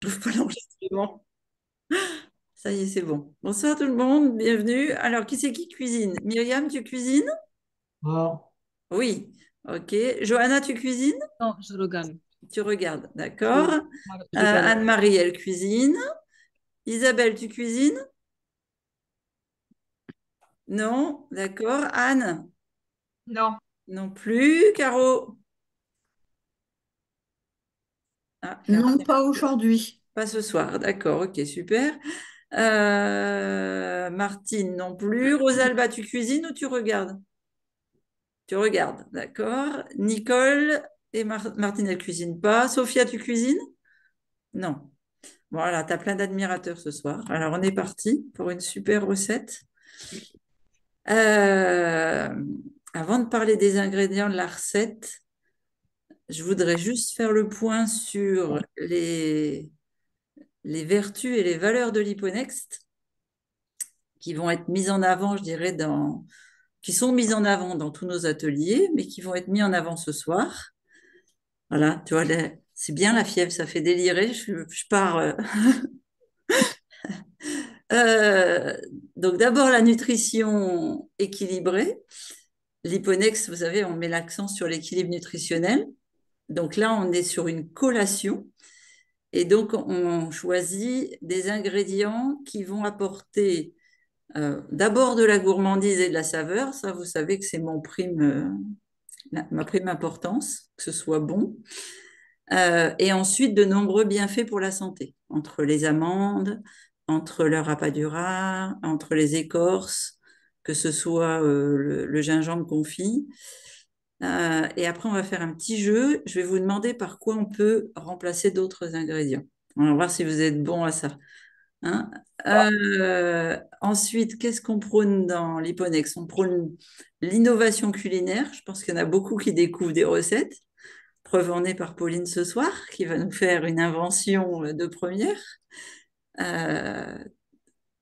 J'ouvre pas l'enregistrement. Ça y est, c'est bon. Bonsoir tout le monde, bienvenue. Alors, qui c'est qui cuisine? Myriam, tu cuisines? Non, Oui. Ok. Johanna, tu cuisines? Non, je regarde. Tu regardes, d'accord. Je, je regarde. Anne-Marie, elle cuisine. Isabelle, tu cuisines? Non, d'accord. Anne? Non. Non plus. Caro? Ah, Caro, non, pas aujourd'hui. pas ce soir. D'accord, ok, super. Martine, non plus. Rosalba, tu cuisines ou tu regardes? Tu regardes, d'accord. Nicole et Martine, elle cuisine pas. Sophia, tu cuisines? Non. Voilà, tu as plein d'admirateurs ce soir. Alors, on est parti pour une super recette. Euh, Avant de parler des ingrédients de la recette, je voudrais juste faire le point sur les vertus et les valeurs de l'Hyponext qui vont être mises en avant, je dirais, qui sont mises en avant dans tous nos ateliers, mais qui vont être mis en avant ce soir. Voilà, tu vois, c'est bien la fièvre, ça fait délirer. Je pars. Euh, donc d'abord la nutrition équilibrée. L'hyponex, vous savez, on met l'accent sur l'équilibre nutritionnel. Donc là, on est sur une collation. Et donc, on choisit des ingrédients qui vont apporter d'abord de la gourmandise et de la saveur. Ça, vous savez que c'est ma prime importance, que ce soit bon. Et ensuite, de nombreux bienfaits pour la santé, entre les amandes, entre le rapadura, entre les écorces, que ce soit le gingembre confit. Et après, on va faire un petit jeu. Je vais vous demander par quoi on peut remplacer d'autres ingrédients. On va voir si vous êtes bon à ça. Hein. Ensuite, qu'est-ce qu'on prône dans l'Hyponex? On prône l'innovation culinaire. Je pense qu'il y en a beaucoup qui découvrent des recettes. Preuve en est par Pauline ce soir, qui va nous faire une invention de première. Euh,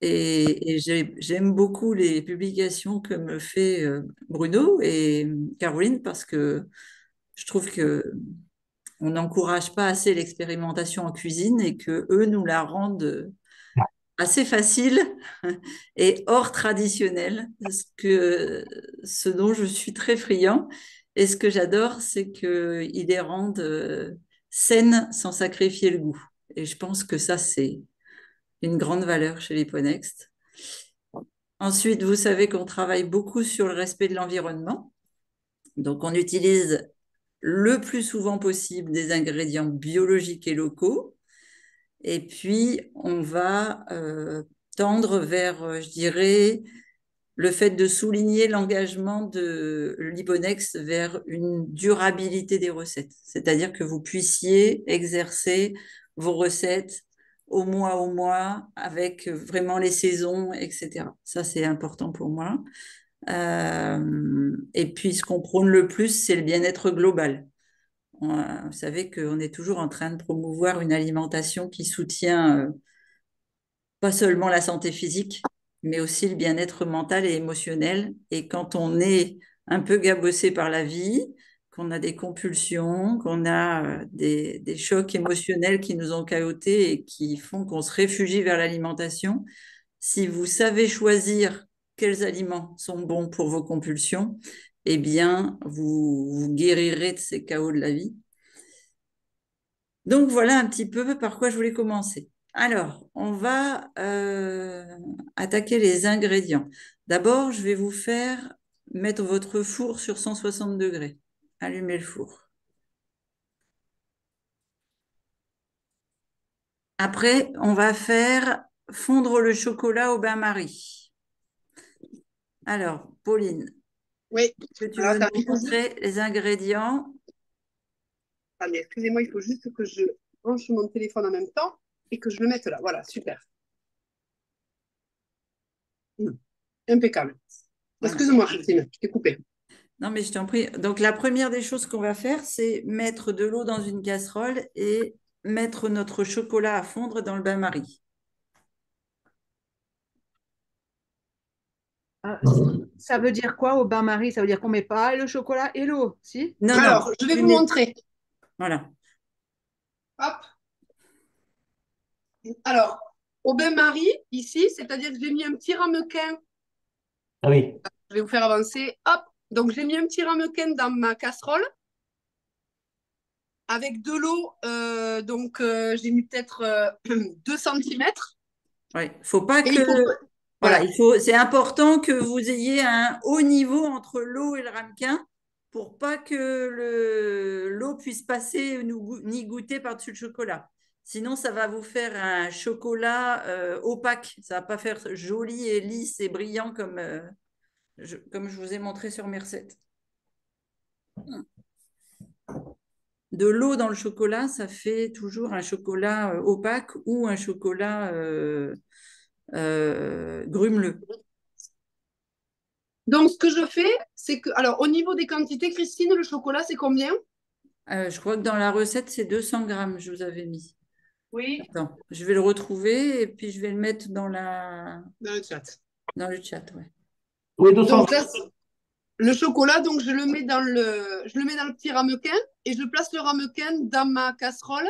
j'aime beaucoup les publications que me fait Bruno et Caroline parce que je trouve que on n'encourage pas assez l'expérimentation en cuisine et que eux nous la rendent assez facile et hors traditionnel. Ce dont je suis très friand. Et ce que j'adore, c'est qu'ils les rendent saines sans sacrifier le goût. Et je pense que ça, c'est une grande valeur chez les Ponext. Ensuite, vous savez qu'on travaille beaucoup sur le respect de l'environnement. Donc, on utilise le plus souvent possible des ingrédients biologiques et locaux. Et puis, on va tendre vers, je dirais, le fait de souligner l'engagement de l'Hyponext vers une durabilité des recettes. C'est-à-dire que vous puissiez exercer vos recettes au mois, avec vraiment les saisons, etc. Ça, c'est important pour moi. Et puis, ce qu'on prône le plus, c'est le bien-être global. Vous savez qu'on est toujours en train de promouvoir une alimentation qui soutient pas seulement la santé physique, mais aussi le bien-être mental et émotionnel. Et quand on est un peu gabossé par la vie, qu'on a des compulsions, qu'on a des chocs émotionnels qui nous ont cahotés et qui font qu'on se réfugie vers l'alimentation, si vous savez choisir quels aliments sont bons pour vos compulsions, eh bien, vous guérirez de ces chaos de la vie. Donc voilà un petit peu par quoi je voulais commencer. Alors, on va attaquer les ingrédients. D'abord, je vais vous faire mettre votre four sur 160 degrés. Allumez le four. Après, on va faire fondre le chocolat au bain-marie. Alors, Pauline, Oui, que tu alors veux attends, nous montrer les ingrédients? attendez, excusez-moi, il faut juste que je branche mon téléphone en même temps et que je le mette là. Voilà, super. Mm. Impeccable. Voilà. Excuse-moi, Christine, je t'ai coupé. Non, mais je t'en prie. Donc, la première des choses qu'on va faire, c'est mettre de l'eau dans une casserole et mettre notre chocolat à fondre dans le bain-marie. Ah, ça veut dire quoi au bain-marie? Ça veut dire qu'on met pas le chocolat et l'eau, si? Non, non, Alors, je vais tu vous mets. montrer. Voilà. Hop, Alors, au bain-marie, ici, c'est-à-dire que j'ai mis un petit ramequin. Ah oui, Je vais vous faire avancer. Hop. Donc, j'ai mis un petit ramequin dans ma casserole avec de l'eau. J'ai mis peut-être 2 centimètres. Ouais. Faut pas Et que. il faut. Voilà, Voilà. c'est important que vous ayez un haut niveau entre l'eau et le ramequin pour pas que l'eau puisse passer ni goûter par-dessus le chocolat. Sinon, ça va vous faire un chocolat opaque. Ça va pas faire joli et lisse et brillant comme je vous ai montré sur mes recettes. De l'eau dans le chocolat, ça fait toujours un chocolat opaque ou un chocolat grumeleux. Donc, ce que je fais, c'est que. Alors, au niveau des quantités, Christine, le chocolat, c'est combien? Je crois que dans la recette, c'est 200 grammes, je vous avais mis. Oui. Attends, je vais le retrouver et puis je vais le mettre Dans le chat. dans le chat. Ouais. oui, 200 Donc, là, le chocolat, donc, je le mets dans le petit ramequin et je place le ramequin dans ma casserole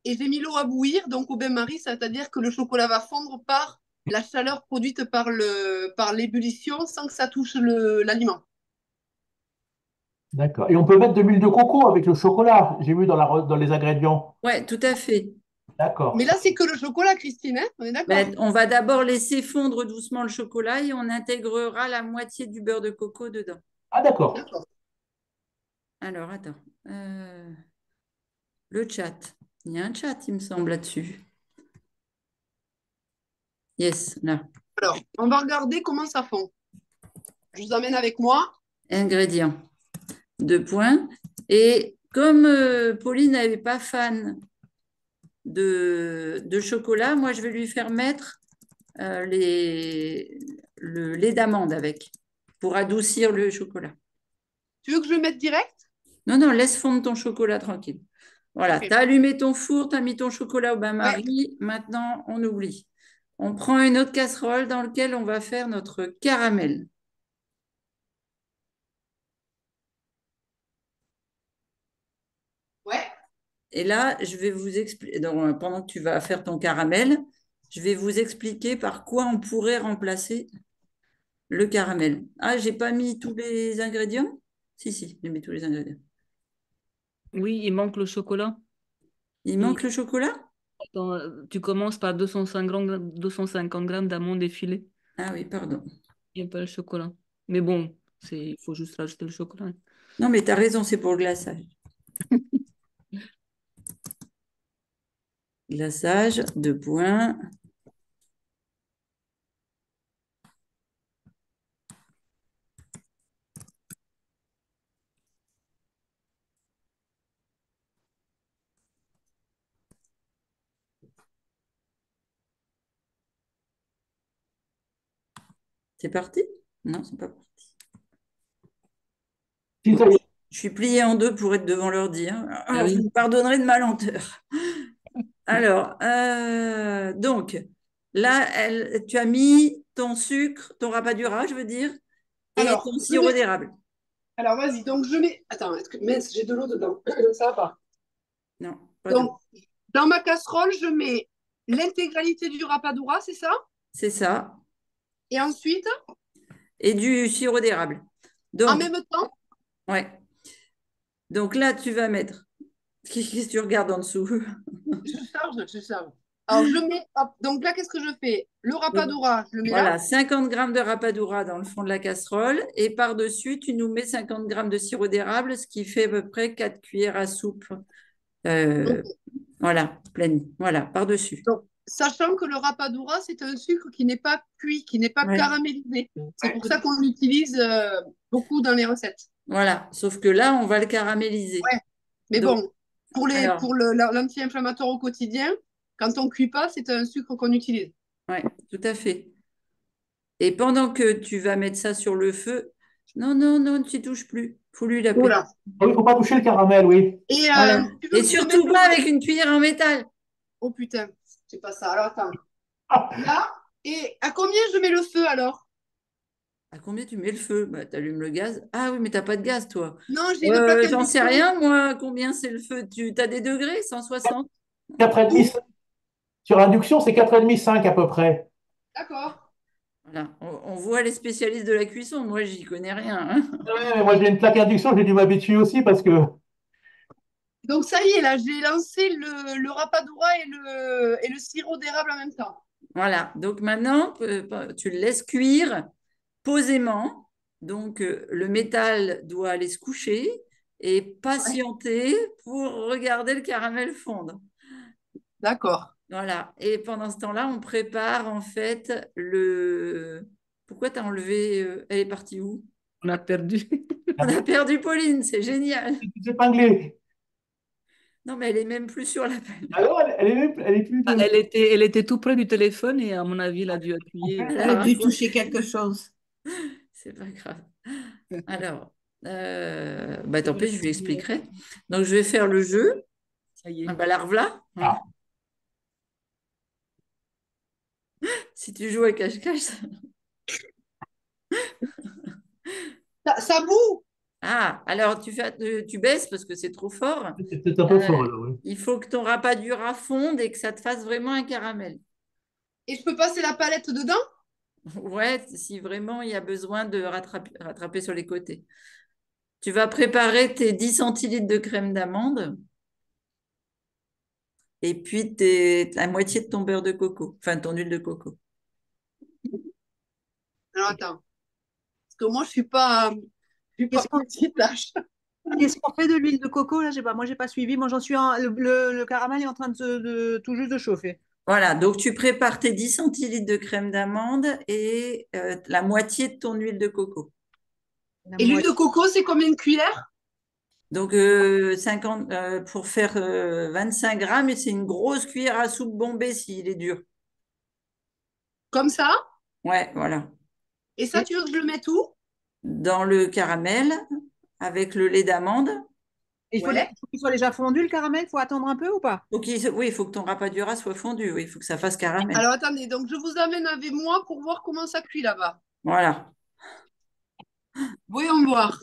et j'ai mis l'eau à bouillir, donc au bain-marie, c'est-à-dire que le chocolat va fondre par la chaleur produite par l'ébullition sans que ça touche l'aliment. D'accord. Et on peut mettre de l'huile de coco avec le chocolat, j'ai vu dans les ingrédients. Ouais, tout à fait. Mais D'accord. là, c'est que le chocolat, Christine, hein, on est d'accord? Ben, on va d'abord laisser fondre doucement le chocolat et on intégrera la moitié du beurre de coco dedans. Ah, d'accord. D'accord. Alors, attends. Le chat. Il y a un chat, il me semble, là-dessus. Yes, là. Alors, on va regarder comment ça fond. Je vous emmène avec moi. Ingrédients. 2 points. Et comme Pauline n'avait pas fan de chocolat, moi, je vais lui faire mettre le lait d'amande avec pour adoucir le chocolat. Tu veux que je le mette direct? Non, non, laisse fondre ton chocolat tranquille. Voilà, Ok. tu as allumé ton four, tu as mis ton chocolat au Ouais. bain-marie. Maintenant, on oublie. On prend une autre casserole dans laquelle on va faire notre caramel. Ouais. Et là, je vais vous expliquer, pendant que tu vas faire ton caramel, je vais vous expliquer par quoi on pourrait remplacer le caramel. Ah, j'ai pas mis tous les ingrédients? Si, si, j'ai mis tous les ingrédients. Oui, il manque le chocolat. Il Il- manque le chocolat? Attends, tu commences par 250 grammes d'amandes effilées. Ah oui, pardon. Il n'y a pas le chocolat. Mais bon, il faut juste rajouter le chocolat. Non, mais tu as raison, c'est pour le glaçage. Glaçage, 2 points. C'est parti? Non, c'est pas parti. Si, Bon, ça y est. je suis pliée en deux pour être devant l'ordi, hein. Ah Alors, vous oui. me pardonnerez de ma lenteur. Alors, donc, là, tu as mis ton sucre, ton rapadura, je veux dire, et Alors, ton sirop d'érable. Alors, vas-y. Donc, je mets. Attends, mince, j'ai de l'eau dedans. Ça va pas. Non, pas d'eau. Donc, dans ma casserole, je mets l'intégralité du rapadura, c'est ça? C'est ça. Et ensuite, Et du sirop d'érable. en Donc, même temps, ouais. Donc là, tu vas mettre. Qu'est-ce que tu regardes en dessous? je charge. Alors, je mets. Hop, donc là, qu'est-ce que je fais? Le Donc, rapadura, je le mets là. voilà, 50 grammes de rapadura dans le fond de la casserole. Et par-dessus, tu nous mets 50 grammes de sirop d'érable, ce qui fait à peu près 4 cuillères à soupe. Donc, Euh, voilà, pleine. Voilà, par-dessus. sachant que le rapadura, c'est un sucre qui n'est pas cuit, qui n'est pas Ouais. caramélisé. C'est pour ça qu'on l'utilise beaucoup dans les recettes. Voilà, sauf que là, on va le caraméliser. Ouais. Mais Donc, bon, alors, pour l'anti-inflammatoire au quotidien, quand on ne cuit pas, c'est un sucre qu'on utilise. ouais, tout à fait. Et pendant que tu vas mettre ça sur le feu, non, non, non, tu n'y touches plus. Faut lui laper. Voilà. Ah oui, il ne faut pas toucher le caramel, oui. Et Voilà. tu veux Et que je le mette surtout où? pas avec une cuillère en métal. Oh putain, c'est pas ça. Alors attends. Ah, Là, et à combien je mets le feu alors? À combien tu mets le feu? Bah, tu allumes le gaz. Ah oui, mais t'as pas de gaz, toi. Non, j'ai une plaque J'en sais induction. rien, moi, combien c'est le feu? Tu as des degrés? 160? 4,5. Sur induction, c'est 4,5, 5 à peu près. D'accord. Voilà. On voit les spécialistes de la cuisson. Moi, j'y connais rien, hein. Ouais, mais moi, j'ai une plaque induction, j'ai dû m'habituer aussi parce que. Donc ça y est, là, j'ai lancé le rapadura et le sirop d'érable en même temps. Voilà. Donc maintenant, tu le laisses cuire posément. Donc, le métal doit aller se coucher et Ouais. patienter pour regarder le caramel fondre. D'accord. Voilà. Et pendant ce temps-là, on prépare en fait le. Pourquoi tu as enlevé Elle est partie où? On a perdu. On a perdu Pauline, c'est génial. C'est épinglé. Non, mais elle est même plus sur la pelle. Alors, elle est plus. Ah, elle était tout près du téléphone et à mon avis, elle a dû appuyer. Elle Elle a a dû raccroché. toucher quelque chose. C'est pas grave. Alors, bah, tant pis, je lui expliquerai. Donc, je vais faire le jeu. Ça y Ah est. bah, la revoilà. Hein. Si tu joues à cache-cache. Ça bout. Ah, alors tu baisses parce que c'est trop fort. C'est peut-être un peu fort, Euh, alors, oui. il faut que ton rapadura fonde et que ça te fasse vraiment un caramel. Et je peux passer la palette dedans? Ouais, si vraiment il y a besoin de rattraper sur les côtés. Tu vas préparer tes 10 centilitres de crème d'amande et puis la moitié de ton beurre de coco, enfin ton huile de coco. Alors attends, parce que moi je suis pas Qu'est-ce qu'on multitâche. qu'est-ce qu'on fait de l'huile de coco là? Moi, j'ai pas suivi. Moi, le caramel est en train tout juste de chauffer. Voilà, donc tu prépares tes 10 centilitres de crème d'amande et la moitié de ton huile de coco. La Et l'huile de moitié. coco, c'est combien de cuillères? Donc 50, pour faire 25 grammes, et c'est une grosse cuillère à soupe bombée s'il est dur. Comme ça? Ouais, voilà. Et ça, tu veux que je le mette où? Dans le caramel avec le lait d'amande. Ouais. Il faut qu'il soit déjà fondu le caramel. Il faut attendre un peu ou pas? Oui, il faut que ton rapadura soit fondu. Oui, il faut que ça fasse caramel. Alors attendez, donc je vous amène avec moi pour voir comment ça cuit là-bas. Voilà. Voyons voir.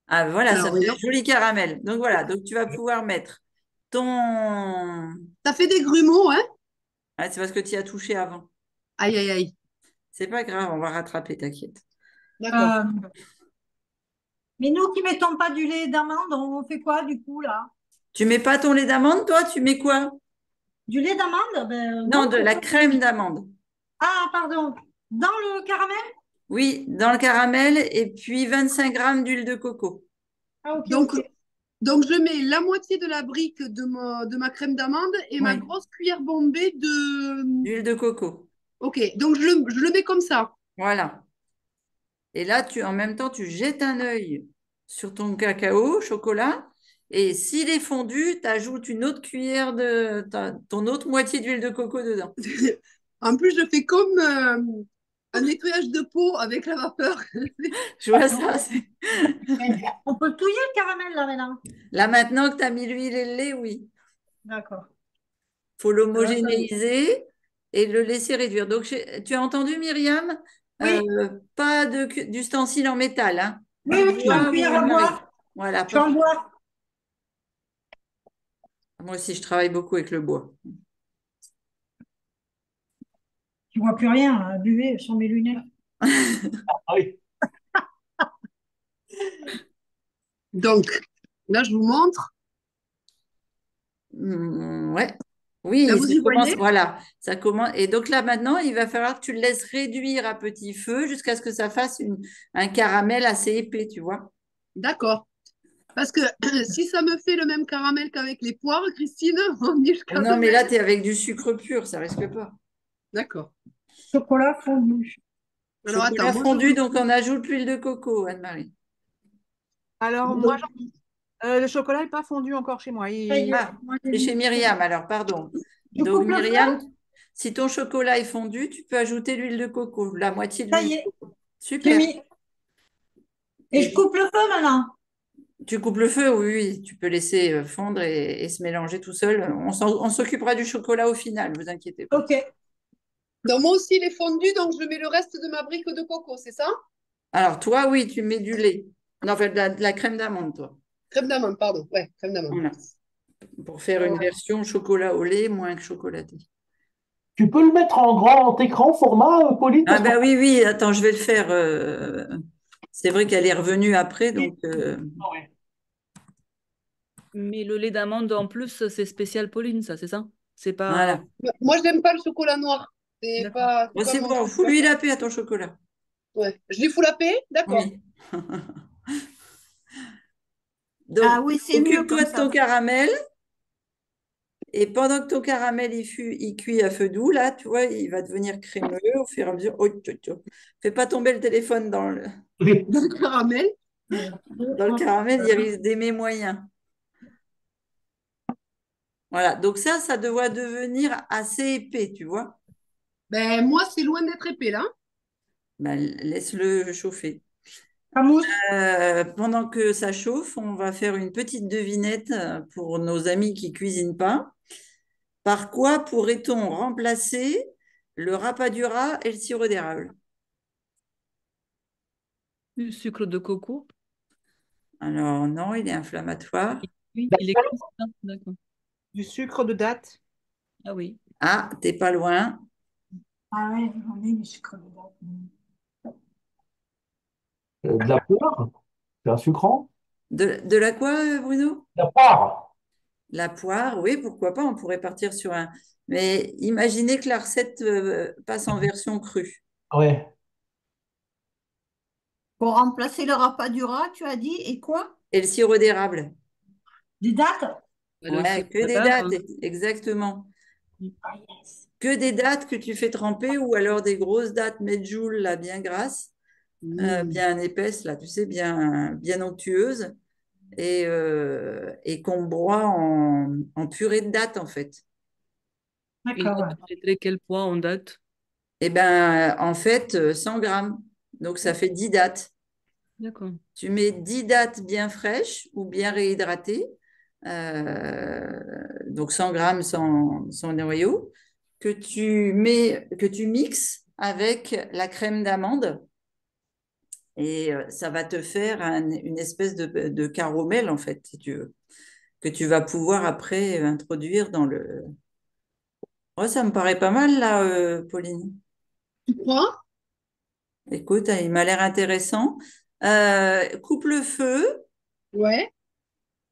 Ah, voilà, ça Alors, fait un voyons. joli caramel. Donc voilà, donc tu vas pouvoir mettre ton. Ça fait des grumeaux, hein? Ah, c'est parce que tu y as touché avant. Aïe, aïe, aïe. C'est pas grave, on va rattraper, t'inquiète. D'accord. Mais nous qui mettons pas du lait d'amande, on fait quoi du coup là? Tu mets pas ton lait d'amande, toi? Tu mets quoi? Du lait d'amande? Ben, Non, non, de la crème d'amande. Ah, pardon. Dans le caramel? Oui, dans le caramel et puis 25 grammes d'huile de coco. Ah, ok, Donc, ok. donc, je mets la moitié de la brique de ma crème d'amande et ma Oui, grosse cuillère bombée de. d'huile de coco. Ok, donc je le mets comme ça. Voilà. Et là, en même temps, tu jettes un œil sur ton cacao, chocolat. Et s'il est fondu, tu ajoutes une autre cuillère ton autre moitié d'huile de coco dedans. En plus, je fais comme un nettoyage de peau avec la vapeur. Je vois ça. On peut touiller le caramel là maintenant. Là, maintenant que tu as mis l'huile et le lait, oui. D'accord. Il faut Alors, ça y est. l'homogénéiser et le laisser réduire. Donc, tu as entendu, Myriam? Oui, Pas d'ustensile en métal, hein? oui, Du oui, je suis en bois ou cuillère une à maille. bois. Voilà, Je suis en parfait. bois. Moi aussi, je travaille beaucoup avec le bois. Je vois plus rien, là. Buvez sans mes lunettes. Ah oui. Donc, là, je vous montre. Ouais. Là, Oui, vous ça y commence. voyez? Voilà, ça commence. Et donc là, maintenant, il va falloir que tu le laisses réduire à petit feu jusqu'à ce que ça fasse un caramel assez épais, tu vois. D'accord. Parce que si ça me fait le même caramel qu'avec les poires, Christine, on dit jusqu'à Non, mais demain. là, tu es avec du sucre pur, ça risque pas. D'accord. Chocolat fondu. Alors, attends, Chocolat moi, fondu, donc on ajoute l'huile de coco, Anne-Marie. Alors, moi, le chocolat n'est pas fondu encore chez moi. Ça y est, Ah, moi, j'ai c'est chez mis. Myriam, alors, pardon. Je Donc, coupe le feu? Myriam, si ton chocolat est fondu, tu peux ajouter l'huile de coco, la moitié de Ça l'huile y de est, coco. j'ai Super. mis. Et je Et coupe le feu maintenant. tu coupes le feu, oui, oui, tu peux laisser fondre et se mélanger tout seul. On s'occupera du chocolat au final, ne vous inquiétez pas. Ok. donc, moi aussi, il est fondu, donc je mets le reste de ma brique de coco, c'est ça? Alors, toi, oui, tu mets du lait. Non, enfin, de la crème d'amande, toi. Crème d'amande, pardon. Ouais, crème d'amande. Voilà. Pour faire une version chocolat au lait moins que chocolatée. Tu peux le mettre en grand écran format, Pauline, Ah parce que bah oui, oui, attends, je vais le faire. C'est vrai qu'elle est revenue après, donc ouais. Mais le lait d'amande en plus, c'est spécial Pauline, ça, c'est ça? C'est pas. voilà. Moi, je n'aime pas le chocolat noir. D'accord. C'est Bon, pas c'est mon bon, truc. fous-lui la paix à ton chocolat. Ouais. Je lui fous la paix? D'accord. Oui. Ah Donc, oui, c'est mieux occupe-toi comme de ton ça. caramel. Et pendant que ton caramel il cuit à feu doux, là, tu vois, il va devenir crémeux au fur et à mesure. Oh, fais pas tomber le téléphone Oui. Dans le caramel. dans le caramel, il risque d'aimer moyen. Voilà, donc ça doit devenir assez épais, tu vois. Ben, moi, c'est loin d'être épais, là. Ben, laisse-le chauffer. La mousse. Pendant que ça chauffe, on va faire une petite devinette pour nos amis qui cuisinent pas. Par quoi pourrait-on remplacer le rapadura et le sirop d'érable? Du sucre de coco. Alors non, il est inflammatoire. Oui, il est comme ça. D'accord. Du sucre de date. Ah oui. Ah, t'es pas loin. Ah ouais, on est du sucre dedans. De la poire, c'est un sucrant. De la quoi, Bruno? De la poire. La poire, oui, pourquoi pas, on pourrait partir sur un. Mais imaginez que la recette passe en version crue. Ouais. Pour remplacer le rapadura, tu as dit, et quoi? Et le sirop d'érable? Des dattes? Bah, le Ouais, sirop que des d'agave, dates, hein. exactement. Ah yes. Que des dates que tu fais tremper ou alors des grosses dates medjool, là, bien grasses, Mmh. bien épaisses, là, tu sais, bien onctueuses, et qu'on broie en purée de dates, en fait. Et là, D'accord, ouais. tu mettrais quel poids en date? Eh ben, en fait, 100 grammes. Donc, ça fait 10 dates. D'accord. Tu mets 10 dattes bien fraîches ou bien réhydratées, donc 100 grammes sans noyau, que tu mixes avec la crème d'amande et ça va te faire une espèce de caramel, en fait, si tu veux, que tu vas pouvoir après introduire dans le... Oh, ça me paraît pas mal, là, Pauline. Tu crois? Écoute, il m'a l'air intéressant. Coupe le feu. Ouais.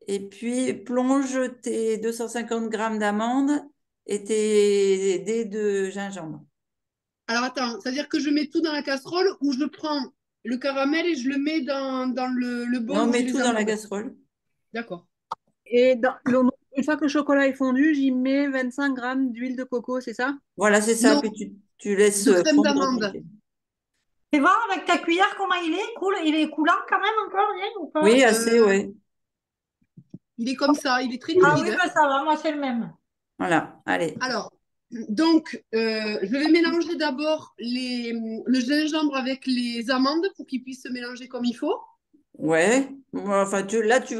Et puis, plonge tes 250 grammes d'amandes et tes dés de gingembre. Alors, attends, c'est-à-dire que je mets tout dans la casserole ou je prends le caramel et je le mets dans le bol Non, où j'ai mets les tout dans la amandes. casserole. D'accord. Et une fois que le chocolat est fondu, j'y mets 25 grammes d'huile de coco, c'est ça? Voilà, c'est ça. Non, Puis tu laisses de crème fondre d'amande. tranquille. C'est voir avec ta cuillère comment il est? Cool, il est coulant quand même encore, rien ou pas? Oui, assez, Euh, ouais. il est comme ça, il est très Ah liquide, oui, hein. ben ça va, moi c'est le même. Voilà, allez. Alors, donc, je vais mélanger d'abord le gingembre avec les amandes pour qu'ils puissent se mélanger comme il faut. Ouais. Bon, enfin,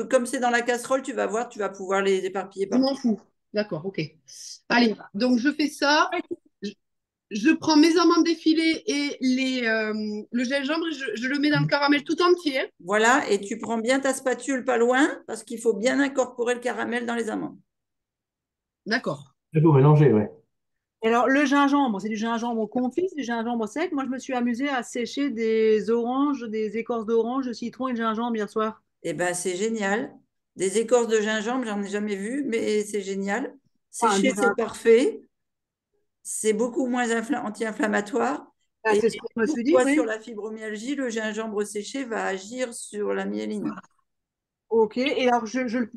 comme c'est dans la casserole, tu vas voir, tu vas pouvoir les éparpiller Je m'en partout. fous. D'accord, ok. Allez, donc je fais ça. Je, je prends mes amandes effilées et le gingembre, et je le mets dans le caramel tout entier. Voilà, et tu prends bien ta spatule pas loin parce qu'il faut bien incorporer le caramel dans les amandes. D'accord. Il faut mélanger, ouais. Et alors, le gingembre, c'est du gingembre confit, c'est du gingembre sec. Moi, je me suis amusée à sécher des oranges, des écorces d'orange, de citron et de gingembre hier soir. Eh ben, c'est génial. Des écorces de gingembre, j'en ai jamais vu, mais c'est génial. Enfin, Sécher, c'est parfait. C'est beaucoup moins anti-inflammatoire. Et c'est ce que je me pour suis dit, toi, sur oui. la fibromyalgie, le gingembre séché va agir sur la myéline. Ok. Et alors,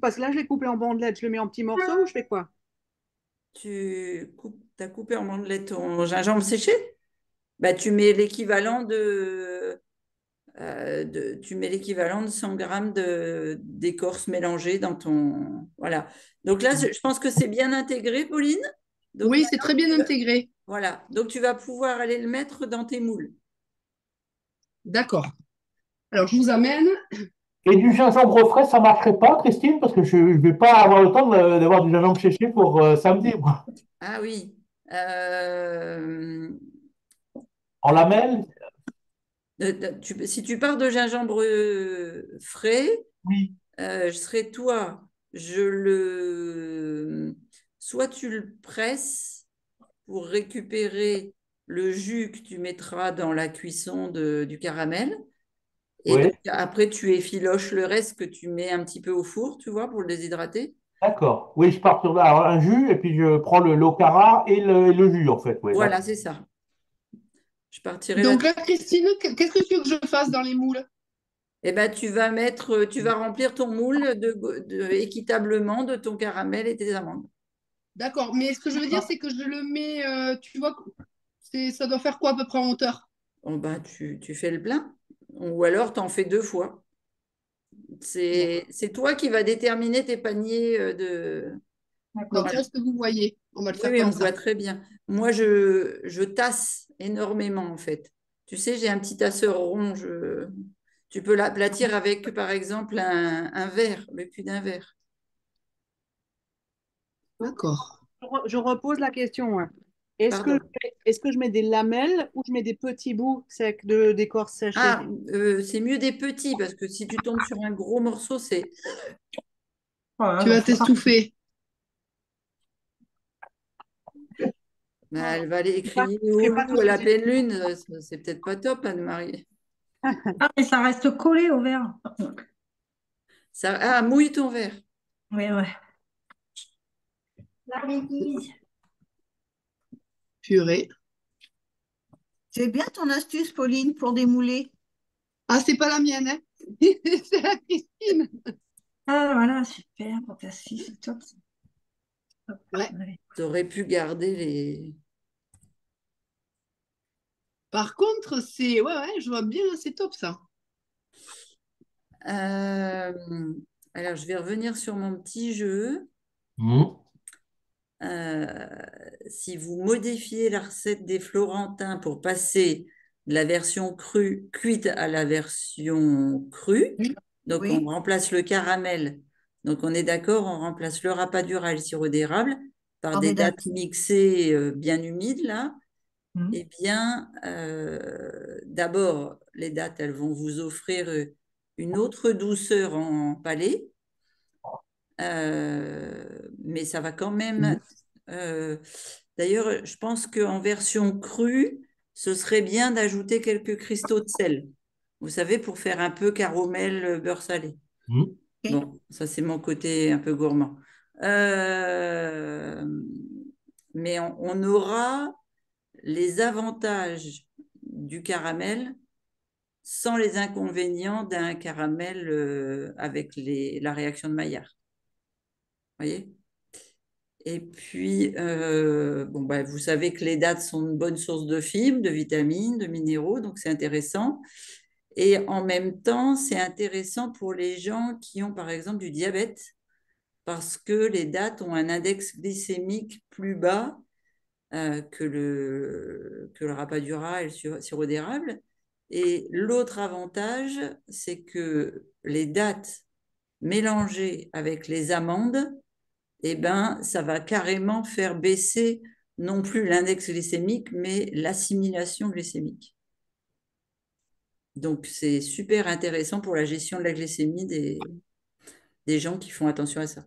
parce que là, je l'ai coupé en bandelettes. Je le mets en petits morceaux ou je fais quoi? Tu as coupé en bandelettes ton gingembre séché? Bah, tu mets l'équivalent tu mets l'équivalent de 100 grammes d'écorce mélangée dans ton... Voilà. Donc là, je pense que c'est bien intégré, Pauline. Donc Oui, c'est maintenant, très bien intégré. voilà. Donc tu vas pouvoir aller le mettre dans tes moules. D'accord. Alors, je vous amène. Et du gingembre frais, ça marcherait pas, Christine, parce que je ne vais pas avoir le temps d'avoir du gingembre séché pour samedi, moi. Ah oui. Euh, En lamelles, Si tu pars de gingembre frais, Oui, je serais toi. Je le... Soit tu le presses pour récupérer le jus que tu mettras dans la cuisson du caramel. Et donc, oui, après, tu effiloches le reste que tu mets un petit peu au four, tu vois, pour le déshydrater. d'accord. Oui, je pars sur alors, un jus et puis je prends le l'ocara et le jus, en fait. Oui, Voilà, d'accord. c'est ça. Je partirai là. Donc là, Christine, qu'est-ce que tu veux que je fasse dans les moules? Eh ben, tu vas remplir ton moule équitablement de ton caramel et tes amandes. D'accord, mais ce que je veux dire, c'est que je le mets, tu vois, ça doit faire quoi à peu près en hauteur? Oh, ben, tu fais le plein. Ou alors, tu en fais deux fois. D'accord. C'est toi qui vas déterminer tes paniers Donc D'accord. Voilà. là, ce que vous voyez, on va le Oui, faire oui, comme on voit ça. très bien. Moi, je tasse énormément, en fait. Tu sais, j'ai un petit tasseur rond. Tu peux l'aplatir avec, par exemple, un verre, le cul d'un verre. D'accord. Je repose la question, hein. Est-ce que, Pardon. est-ce que je mets des lamelles ou je mets des petits bouts secs d'écorce séchée? Ah, c'est mieux des petits, parce que si tu tombes sur un gros morceau, c'est... Voilà, Tu donc vas c'est pas. t'estouffer. Ben, elle va aller Je fais pas, crier je au fais pas loup tout à la sauter. pleine lune. C'est peut-être pas top, Anne-Marie. Ah, mais ça reste collé au verre. Mouille ton verre. Oui, ouais. La bêtise. Purée. C'est bien ton astuce, Pauline, pour démouler. Ah, c'est pas la mienne, hein? C'est la Christine. Ah, voilà, super, pour ta fille, c'est top. Top. Ouais. Allez. Tu aurais pu garder les... Par contre, c'est. Ouais, ouais, je vois bien, c'est top ça. Euh, alors, je vais revenir sur mon petit jeu. Mhm. Euh, si vous modifiez la recette des Florentins pour passer de la version crue cuite à la version crue, Oui. donc on Oui, remplace le caramel. Donc on est d'accord, on remplace le rapadura et le sirop d'érable par par des des dates. dattes mixées bien humides là. Mhm. Eh bien, d'abord, les dattes, elles vont vous offrir une autre douceur en palais, mais ça va quand même. euh, D'ailleurs, je pense qu'en version crue, ce serait bien d'ajouter quelques cristaux de sel. Vous savez, pour faire un peu caramel beurre salé. Mhm. Ok. Bon, ça c'est mon côté un peu gourmand. Euh, mais on aura les avantages du caramel sans les inconvénients d'un caramel avec la réaction de Maillard. Vous voyez? Et puis, bon, bah, vous savez que les dattes sont une bonne source de fibres, de vitamines, de minéraux, donc c'est intéressant. Et en même temps, c'est intéressant pour les gens qui ont, par exemple, du diabète, parce que les dattes ont un index glycémique plus bas que le rapadura et le sirop d'érable. Et l'autre avantage, c'est que les dattes mélangées avec les amandes, eh ben, ça va carrément faire baisser non plus l'index glycémique, mais l'assimilation glycémique. Donc, c'est super intéressant pour la gestion de la glycémie des gens qui font attention à ça.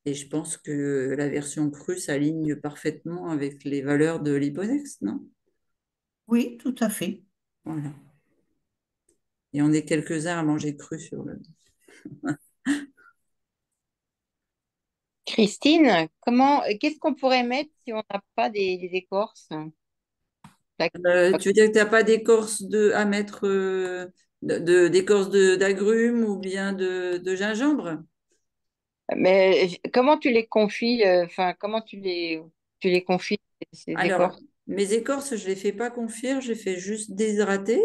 Et je pense que la version crue s'aligne parfaitement avec les valeurs de l'hyponex, non? Oui, tout à fait. Voilà. Et on est quelques-uns à manger cru sur le. Christine, qu'est-ce qu'on pourrait mettre si on n'a pas des écorces? Like- Tu veux dire que tu n'as pas d'écorce à mettre d'écorce d'agrumes ou bien de gingembre? Mais comment tu les confies, enfin, comment tu les confies, ces Alors, écorces? mes écorces, je ne les fais pas confire, je les fais juste déshydrater.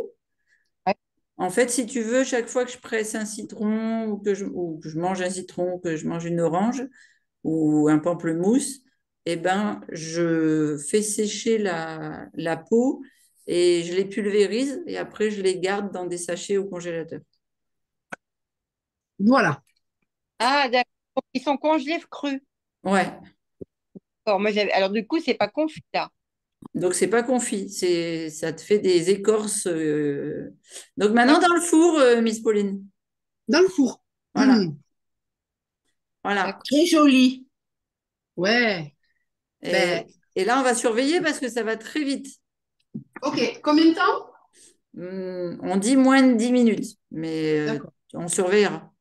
Ouais. En fait, si tu veux, chaque fois que je presse un citron ou que je mange un citron, que je mange une orange ou un pamplemousse, eh ben, je fais sécher la peau et je les pulvérise et après je les garde dans des sachets au congélateur. Voilà. Ah, d'accord. Ils sont congelés crus. Ouais, Alors, moi, alors, du coup, c'est pas confit, là. Donc, c'est pas confit, ça te fait des écorces. Donc, maintenant, dans le four, Miss Pauline. Dans le four. Voilà, voilà. D'accord. Très joli. Ouais. Ben, Et là, on va surveiller parce que ça va très vite. ok. Combien de temps? On dit moins de 10 minutes, mais D'accord. on surveillera.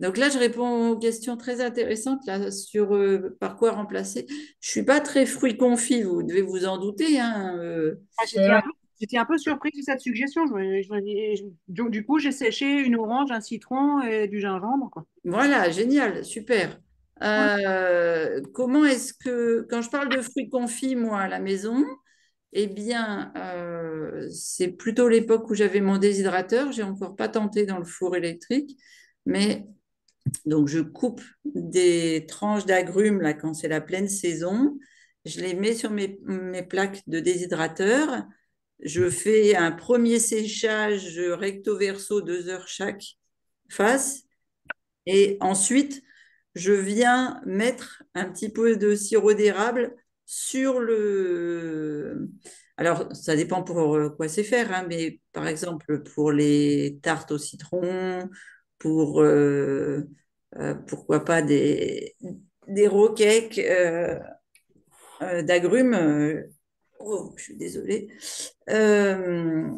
Donc là, je réponds aux questions très intéressantes là, sur par quoi remplacer. Je suis pas très fruits confits, vous devez vous en douter, hein, Ah, Et ouais. j'étais un peu surprise de cette suggestion. Du coup, j'ai séché une orange, un citron et du gingembre, quoi. Voilà, génial, super. Ouais. Comment est-ce que, quand je parle de fruits confits, moi, à la maison, eh bien, c'est plutôt l'époque où j'avais mon déshydrateur. J'ai encore pas tenté dans le four électrique, mais donc je coupe des tranches d'agrumes là quand c'est la pleine saison. Je les mets sur mes plaques de déshydrateur. Je fais un premier séchage recto verso 2 heures chaque face. Et ensuite, je viens mettre un petit peu de sirop d'érable sur le... Alors, ça dépend pour quoi c'est faire, hein, mais par exemple, pour les tartes au citron, pour, pourquoi pas des roquettes d'agrumes. Oh, je suis désolée. Euh,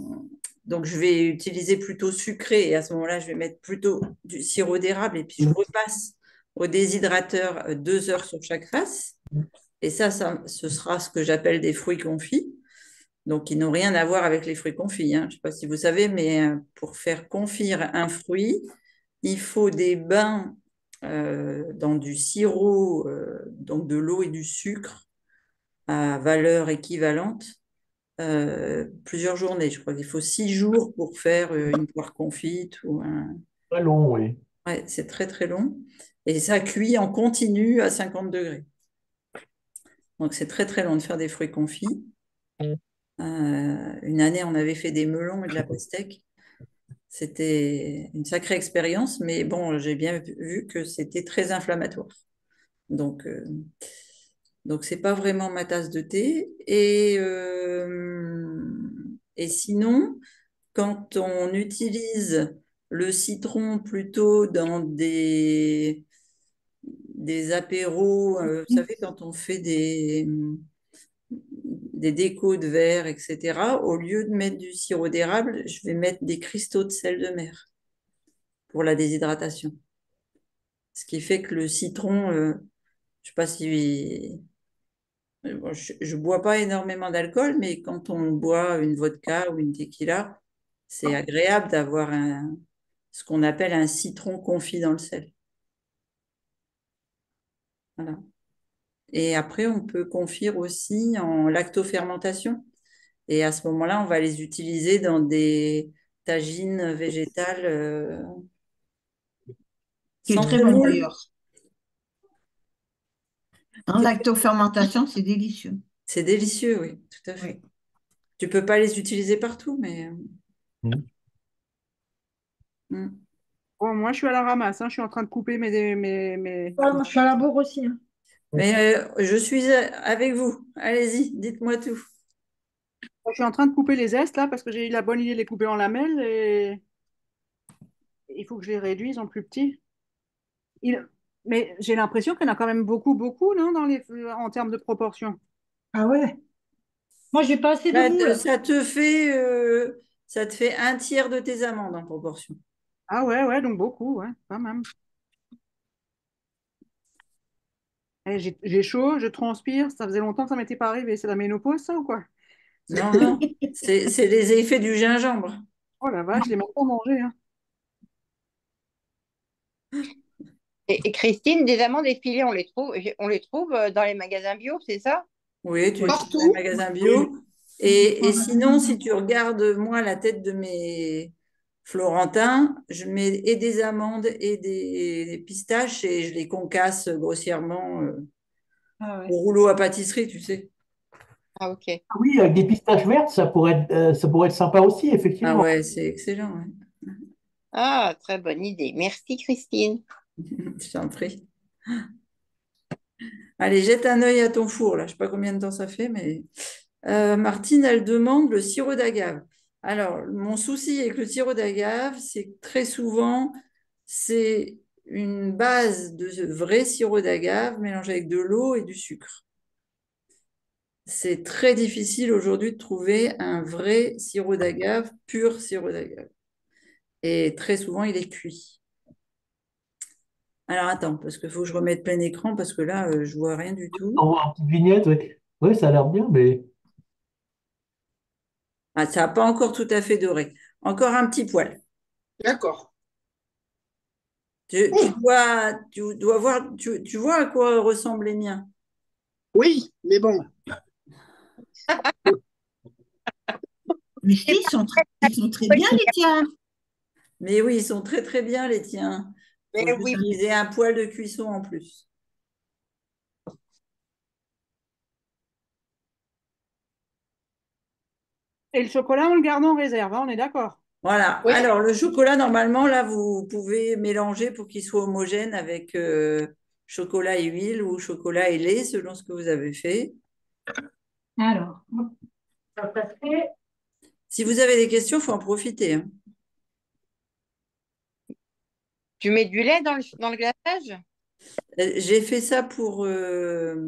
donc, je vais utiliser plutôt sucré et à ce moment-là, je vais mettre plutôt du sirop d'érable et puis je repasse au déshydrateur 2 heures sur chaque face. Et ça, ce sera ce que j'appelle des fruits confits. Donc, ils n'ont rien à voir avec les fruits confits, hein. Je ne sais pas si vous savez, mais pour faire confire un fruit, il faut des bains dans du sirop, donc de l'eau et du sucre à valeur équivalente plusieurs journées. Je crois qu'il faut 6 jours pour faire une poire confite ou un... Très long, oui. Ouais, c'est très très long. Et ça cuit en continu à 50 degrés. Donc c'est très très long de faire des fruits confits. Une année, on avait fait des melons et de la pastèque. C'était une sacrée expérience, mais bon, j'ai bien vu que c'était très inflammatoire. Donc, donc c'est pas vraiment ma tasse de thé. Et sinon, quand on utilise le citron plutôt dans des apéros, vous savez, quand on fait des décos de verre, etc., au lieu de mettre du sirop d'érable, je vais mettre des cristaux de sel de mer pour la déshydratation. Ce qui fait que le citron, je sais pas si... Bon, je bois pas énormément d'alcool, mais quand on boit une vodka ou une tequila, c'est agréable d'avoir ce qu'on appelle un citron confit dans le sel. Voilà. Et après, on peut confire aussi en lactofermentation. Et à ce moment-là, on va les utiliser dans des tagines végétales Qui est sans très bon semoule. d'ailleurs. En lactofermentation, c'est délicieux. C'est délicieux, oui, tout à fait. Oui. Tu peux pas les utiliser partout, mais... mm. Bon, moi, je suis à la ramasse, hein. Je suis en train de couper Voilà, moi, je suis à la bourre aussi, hein. Mais je suis avec vous. Allez-y, dites-moi tout. Je suis en train de couper les zestes là parce que j'ai eu la bonne idée de les couper en lamelles et il faut que je les réduise en plus petits. Il- Mais j'ai l'impression qu'il y en a quand même beaucoup, beaucoup, non, en termes de proportion. Ah ouais. Moi, j'ai pas assez de Bah, moules. ça te fait un tiers de tes amandes en proportion. Ah ouais, ouais, donc beaucoup, ouais, quand même. Eh, j'ai chaud, je transpire, ça faisait longtemps que ça m'était pas arrivé. C'est la ménopause, ça ou quoi? Non, non, c'est les effets du gingembre. Oh la vache, je l'ai même pas mangé, hein. Et Christine, des amandes effilées, on les trouve dans les magasins bio, c'est ça? Oui, tu les trouves dans les Partout. magasins bio. Et sinon, si tu regardes, moi, la tête de mes Florentins, je mets et des amandes et des pistaches et je les concasse grossièrement Ah au ouais. rouleau à pâtisserie, tu sais. Ah, ok. Oui, avec des pistaches vertes, ça pourrait être sympa aussi, Ah effectivement. ouais, c'est excellent, ouais. Ah, très bonne idée. Merci, Christine. Je t'en prie. Allez, jette un œil à ton four, là. Je ne sais pas combien de temps ça fait, mais Martine, elle demande le sirop d'agave. Alors, mon souci avec le sirop d'agave, c'est que très souvent, c'est une base de vrai sirop d'agave mélangé avec de l'eau et du sucre. C'est très difficile aujourd'hui de trouver un vrai sirop d'agave, pur sirop d'agave. Et très souvent, il est cuit. Alors, attends, parce qu'il faut que je remette plein écran, parce que là, je vois rien du tout. On voit une petite vignette, oui. Oui, ça a l'air bien, mais Ah, ça n'a pas encore tout à fait doré. Encore un petit poil. D'accord. Tu dois voir, tu vois à quoi ressemblent les miens. Oui, mais bon. Mais si, ils sont très bien, les tiens. Mais oui, ils sont très très bien les tiens. Il faut Mais juste oui, qu'ils aient un poil de cuisson en plus. Et le chocolat, on le garde en réserve, hein, on est d'accord. Voilà. Oui. Alors, le chocolat, normalement, là, vous pouvez mélanger pour qu'il soit homogène avec chocolat et huile ou chocolat et lait, selon ce que vous avez fait. Alors, ça fait. Si vous avez des questions, il faut en profiter, hein. tu mets du lait dans le glaçage? J'ai fait ça pour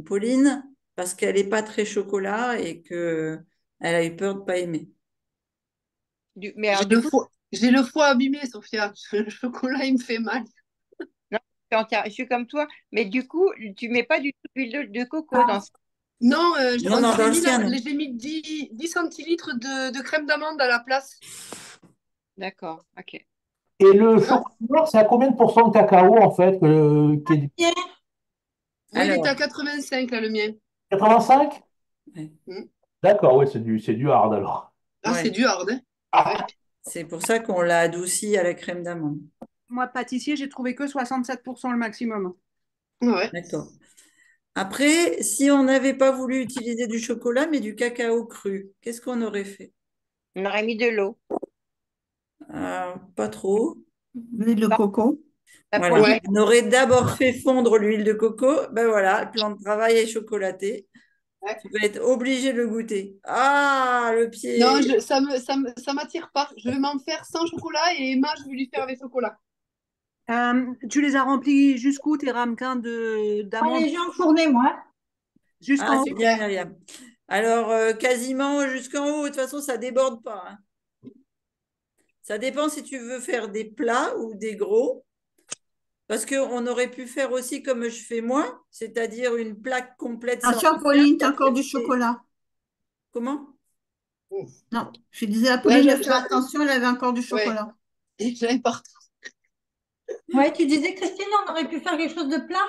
Pauline parce qu'elle n'est pas très chocolat et qu'elle a eu peur de ne pas aimer. Mais alors, du coup, J'ai le foie abîmé, Sophia. Le chocolat, il me fait mal. non, je suis comme toi. Mais du coup, tu mets pas du tout d'huile de coco Ah, dans ça. Non, Non, non, dans le mis, sien, non. j'ai mis 10 centilitres de crème d'amande à la place. D'accord, ok. et le Ah, chocolat noir, c'est à combien de pourcents de cacao en fait bien. oui, il était à Alors, 85, là, le mien. 85? ouais, Hmm. D'accord, oui, c'est du hard alors. Ah, c'est ouais. du hard, hein. Ah ouais. C'est pour ça qu'on l'a adouci à la crème d'amande. Moi, pâtissier, j'ai trouvé que 67% le maximum. Ouais. D'accord. Après, si on n'avait pas voulu utiliser du chocolat, mais du cacao cru, qu'est-ce qu'on aurait fait? On aurait mis de l'eau. Pas trop. L'huile de coco. Ça Voilà. produit. Ouais. On aurait d'abord fait fondre l'huile de coco. Ben voilà, le plan de travail est chocolaté. Ouais. Tu vas être obligé de le goûter. Ah, le Non, pied. ça m'attire pas. Je vais m'en faire sans chocolat et Emma, je vais lui faire avec chocolat. Tu les as remplis jusqu'où tes ramequins d'amandes? Allez, j'ai enfourné, moi. Ah, Jusqu'en c'est haut? bien, Myriam. Alors, quasiment jusqu'en haut. De toute façon, ça déborde pas, hein. Ça dépend si tu veux faire des plats ou des gros. Parce qu'on aurait pu faire aussi comme je fais moi, c'est-à-dire une plaque complète sans Attention, rien. Pauline, Et t'as après, encore du tu fais... chocolat. Comment? Non, je disais à Là, Pauline de faire attention, elle avait encore du ouais, chocolat. j'avais pas. Ouais, tu disais, Christine, on aurait pu faire quelque chose de plat?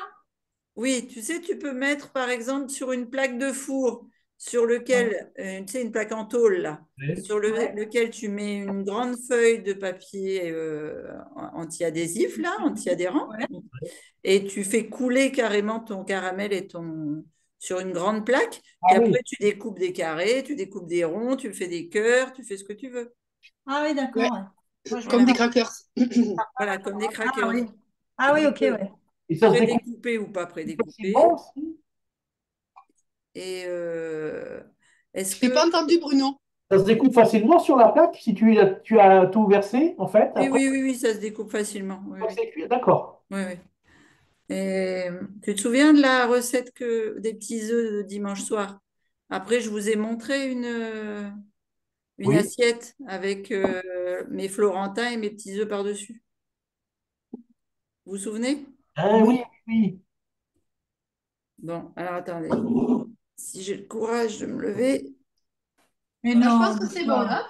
Oui, tu sais, tu peux mettre par exemple sur une plaque de four sur lequel, tu sais, une plaque en tôle là, Oui. sur Ouais. lequel tu mets une grande feuille de papier anti-adhésif là, anti-adhérent, Ouais. et tu fais couler carrément ton caramel et ton sur une grande plaque. Puis Ah oui, après, tu découpes des carrés, tu découpes des ronds, tu fais des cœurs, tu fais ce que tu veux. Ah oui, Ouais, d'accord. Ouais. Moi, je vais comme des Voilà, faire. crackers. voilà, comme des Ah crackers. oui. Ah oui, Donc, ok, ouais. et ça se découpe prédécoupés ou pas facilement prédécoupés. aussi. Et est-ce Je t'ai pas que entendu, Bruno. Ça se découpe facilement sur la plaque si tu as tout versé en fait. oui, Après, oui, oui, oui, ça se découpe facilement. Oui, oui. c'est cuit. D'accord. Oui, oui. Et tu te souviens de la recette des petits œufs de dimanche soir? Après, je vous ai montré une Oui. assiette avec mes florentins et mes petits œufs par-dessus. Vous vous souvenez? Ah oui, Oui. oui. Bon, alors attendez. Si j'ai le courage de me lever. Mais Là, je non, pense que c'est bon, doucement. là.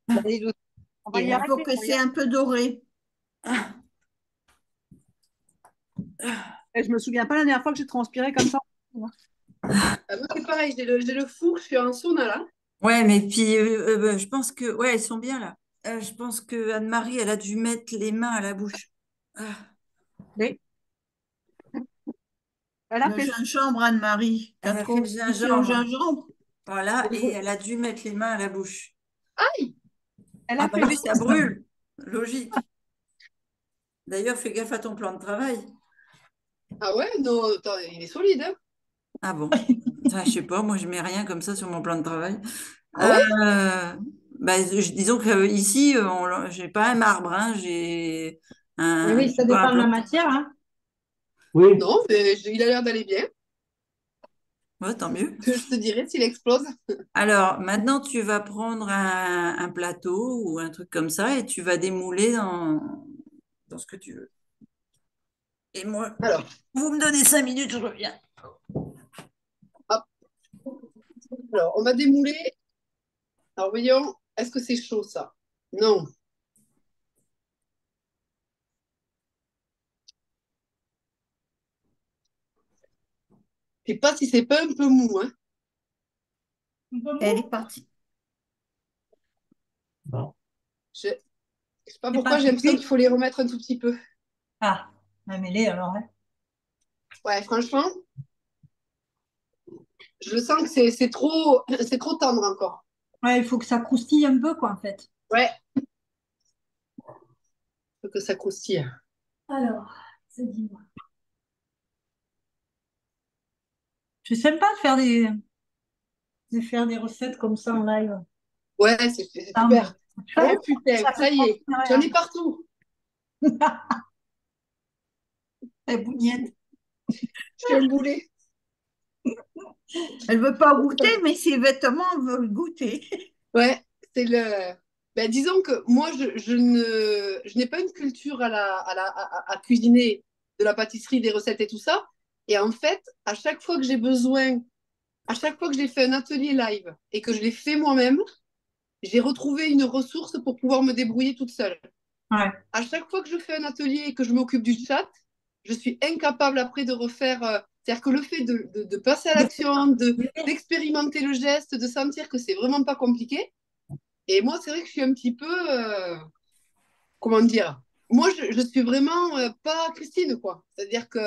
Allez, On va y Il faut arriver. que c'est un peu doré. Ah, Et je me souviens pas la dernière fois que j'ai transpiré comme ça. Ah, moi, c'est pareil, j'ai le four, je suis en sauna, là. ouais, mais puis je pense que ouais, elles sont bien là. Je pense que Anne-Marie, elle a dû mettre les mains à la bouche. Ah, Oui. Elle a Le fait ça. gingembre, Anne-Marie. T'as elle a fait trop le touché au gingembre. gingembre. Voilà, et elle a dû mettre les mains à la bouche. Elle Ah a bah fait oui, ça brûle. Logique. D'ailleurs, fais gaffe à ton plan de travail. Ah ouais? Non, attends, il est solide, hein? Ah bon? Ça, je sais pas, moi je mets rien comme ça sur mon plan de travail. Ah ouais? Euh, disons que ici, j'ai pas un marbre, hein, j'ai Eh oui, je ça sais pas, un dépend de la plan. matière, hein. Oui, Non, mais il a l'air d'aller bien. Ouais, tant mieux. Je te dirai s'il explose. Alors, maintenant, tu vas prendre un plateau ou un truc comme ça et tu vas démouler dans ce que tu veux. Et moi, Alors, vous me donnez 5 minutes, je reviens. hop. Alors, on va démouler. Alors, voyons, est-ce que c'est chaud ça? Non. Je sais pas si c'est pas un peu mou, hein. Un peu Elle est mou? partie. non. Je sais pas C'est pourquoi pas j'ai l'impression qu'il cuit? faut les remettre un tout petit peu. Ah, mets-les alors, hein. Ouais, franchement, je sens que c'est trop tendre encore. Ouais, il faut que ça croustille un peu, quoi, en fait. Ouais, faut que ça croustille. Alors, c'est dis-moi. C'est sympa de faire des recettes comme ça en live. Ouais, c'est Non, mais super. Oh putain, ça fait ça y est, franchement j'en rien. ai partout. Les bougnette. Je suis un boulet. Elle veut pas goûter, mais ses vêtements veulent goûter. Ouais, c'est le. Ben, disons que moi, je n'ai pas une culture à cuisiner de la pâtisserie, des recettes et tout ça. Et en fait, à chaque fois que j'ai besoin, à chaque fois que j'ai fait un atelier live et que je l'ai fait moi-même, j'ai retrouvé une ressource pour pouvoir me débrouiller toute seule. Ouais. À chaque fois que je fais un atelier et que je m'occupe du chat, je suis incapable après de refaire. C'est-à-dire que le fait de passer à l'action, d'expérimenter le geste, de sentir que c'est vraiment pas compliqué. Et moi, c'est vrai que je suis un petit peu. Comment dire? Moi, je suis vraiment pas Christine, quoi. C'est-à-dire que.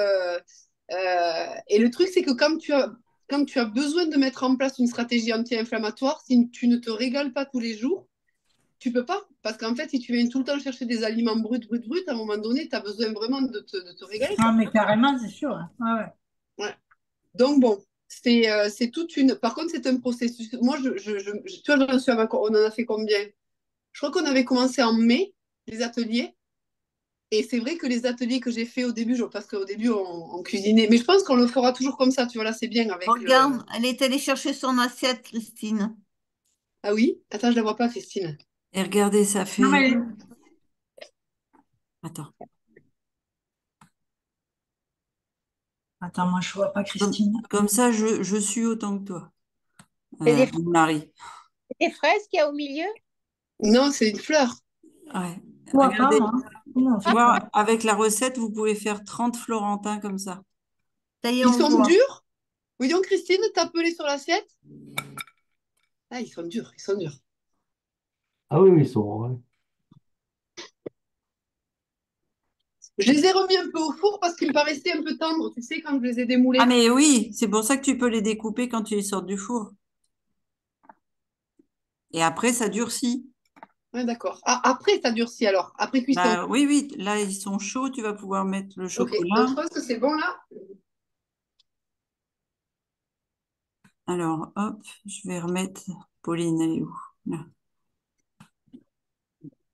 Et le truc, c'est que quand tu as besoin de mettre en place une stratégie anti-inflammatoire, si tu ne te régales pas tous les jours, tu peux pas. Parce qu'en fait, si tu viens tout le temps chercher des aliments bruts, à un moment donné, tu as besoin vraiment de te régaler, Ah, quoi. mais carrément, c'est sûr, hein. Ouais, ouais. Ouais. Donc, bon, c'est toute une. Par contre, c'est un processus. Moi, tu vois, on en a fait combien? Je crois qu'on avait commencé en mai, les ateliers. Et c'est vrai que les ateliers que j'ai fait au début, parce qu'au début, on cuisinait. Mais je pense qu'on le fera toujours comme ça, tu vois, là, c'est bien avec le. Regarde, elle est allée chercher son assiette, Christine. Ah oui? Attends, je la vois pas, Christine. Et regardez, ça Non, fait. mais Attends. attends, moi je vois pas Christine. Comme ça, je suis autant que toi, C'est des, Marie. des fraises qu'il y a au milieu? Non, c'est une fleur. Ouais. Je vois pas, Regardez, moi. Comment on tu fait ça? vois, avec la recette, vous pouvez faire 30 florentins comme ça. Ça y est, Ils on sont voit. durs? Oui, donc, Christine, t'as pelé sur l'assiette? Ah, ils sont durs, ils sont durs. Ah oui, oui, ils sont. Ouais. Je les ai remis un peu au four parce qu'ils me paraissaient un peu tendres, tu sais, quand je les ai Ah, démoulés. mais oui, c'est pour ça que tu peux les découper quand tu les sors du four. Et après, ça durcit. Ouais, d'accord. Ah, après, ça durcit alors, après cuisson. Bah, oui, oui, là, ils sont chauds, tu vas pouvoir mettre le Ok, donc chocolat. je pense que c'est bon là. Alors, hop, je vais remettre Pauline, elle est où? Là,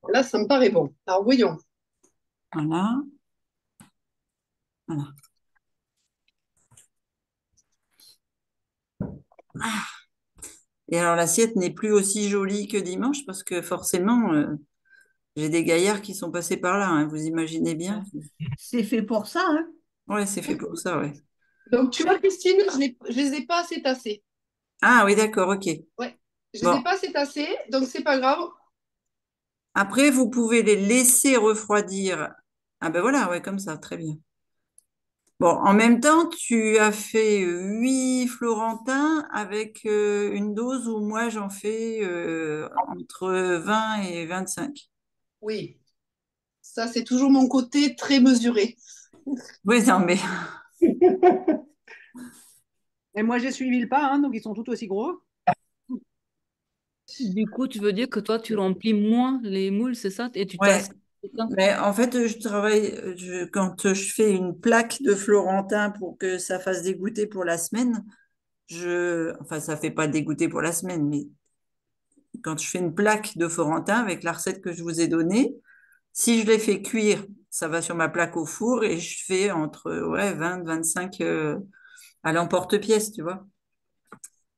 Là, ça me paraît bon. Alors, voyons. voilà, voilà. Et alors, l'assiette n'est plus aussi jolie que dimanche parce que forcément, j'ai des gaillards qui sont passés par là, hein, vous imaginez bien. C'est fait pour ça, hein? Ouais, c'est fait pour ça, ouais. Donc, tu vois, Christine, je les ai pas assez tassés. Ah oui, d'accord, ok. Ouais, je les ai Bon, pas assez tassés, donc c'est pas grave. après, vous pouvez les laisser refroidir. Ah ben voilà, ouais, comme ça, très bien. Bon, en même temps, tu as fait 8 florentins avec une dose où moi j'en fais entre 20 et 25. Oui, ça, c'est toujours mon côté très mesuré. Oui, non, mais Et moi, j'ai suivi le pas, hein, donc ils sont tout aussi gros. Du coup, tu veux dire que toi, tu remplis moins les moules, c'est ça? Et tu ouais, tasses C'est ça. Mais en fait, quand je fais une plaque de Florentin pour que ça fasse des goûters pour la semaine, enfin, ça fait pas des goûters pour la semaine, mais quand je fais une plaque de Florentin avec la recette que je vous ai donnée, si je les fais cuire, ça va sur ma plaque au four et je fais entre ouais, 20, 25 à l'emporte-pièce, tu vois.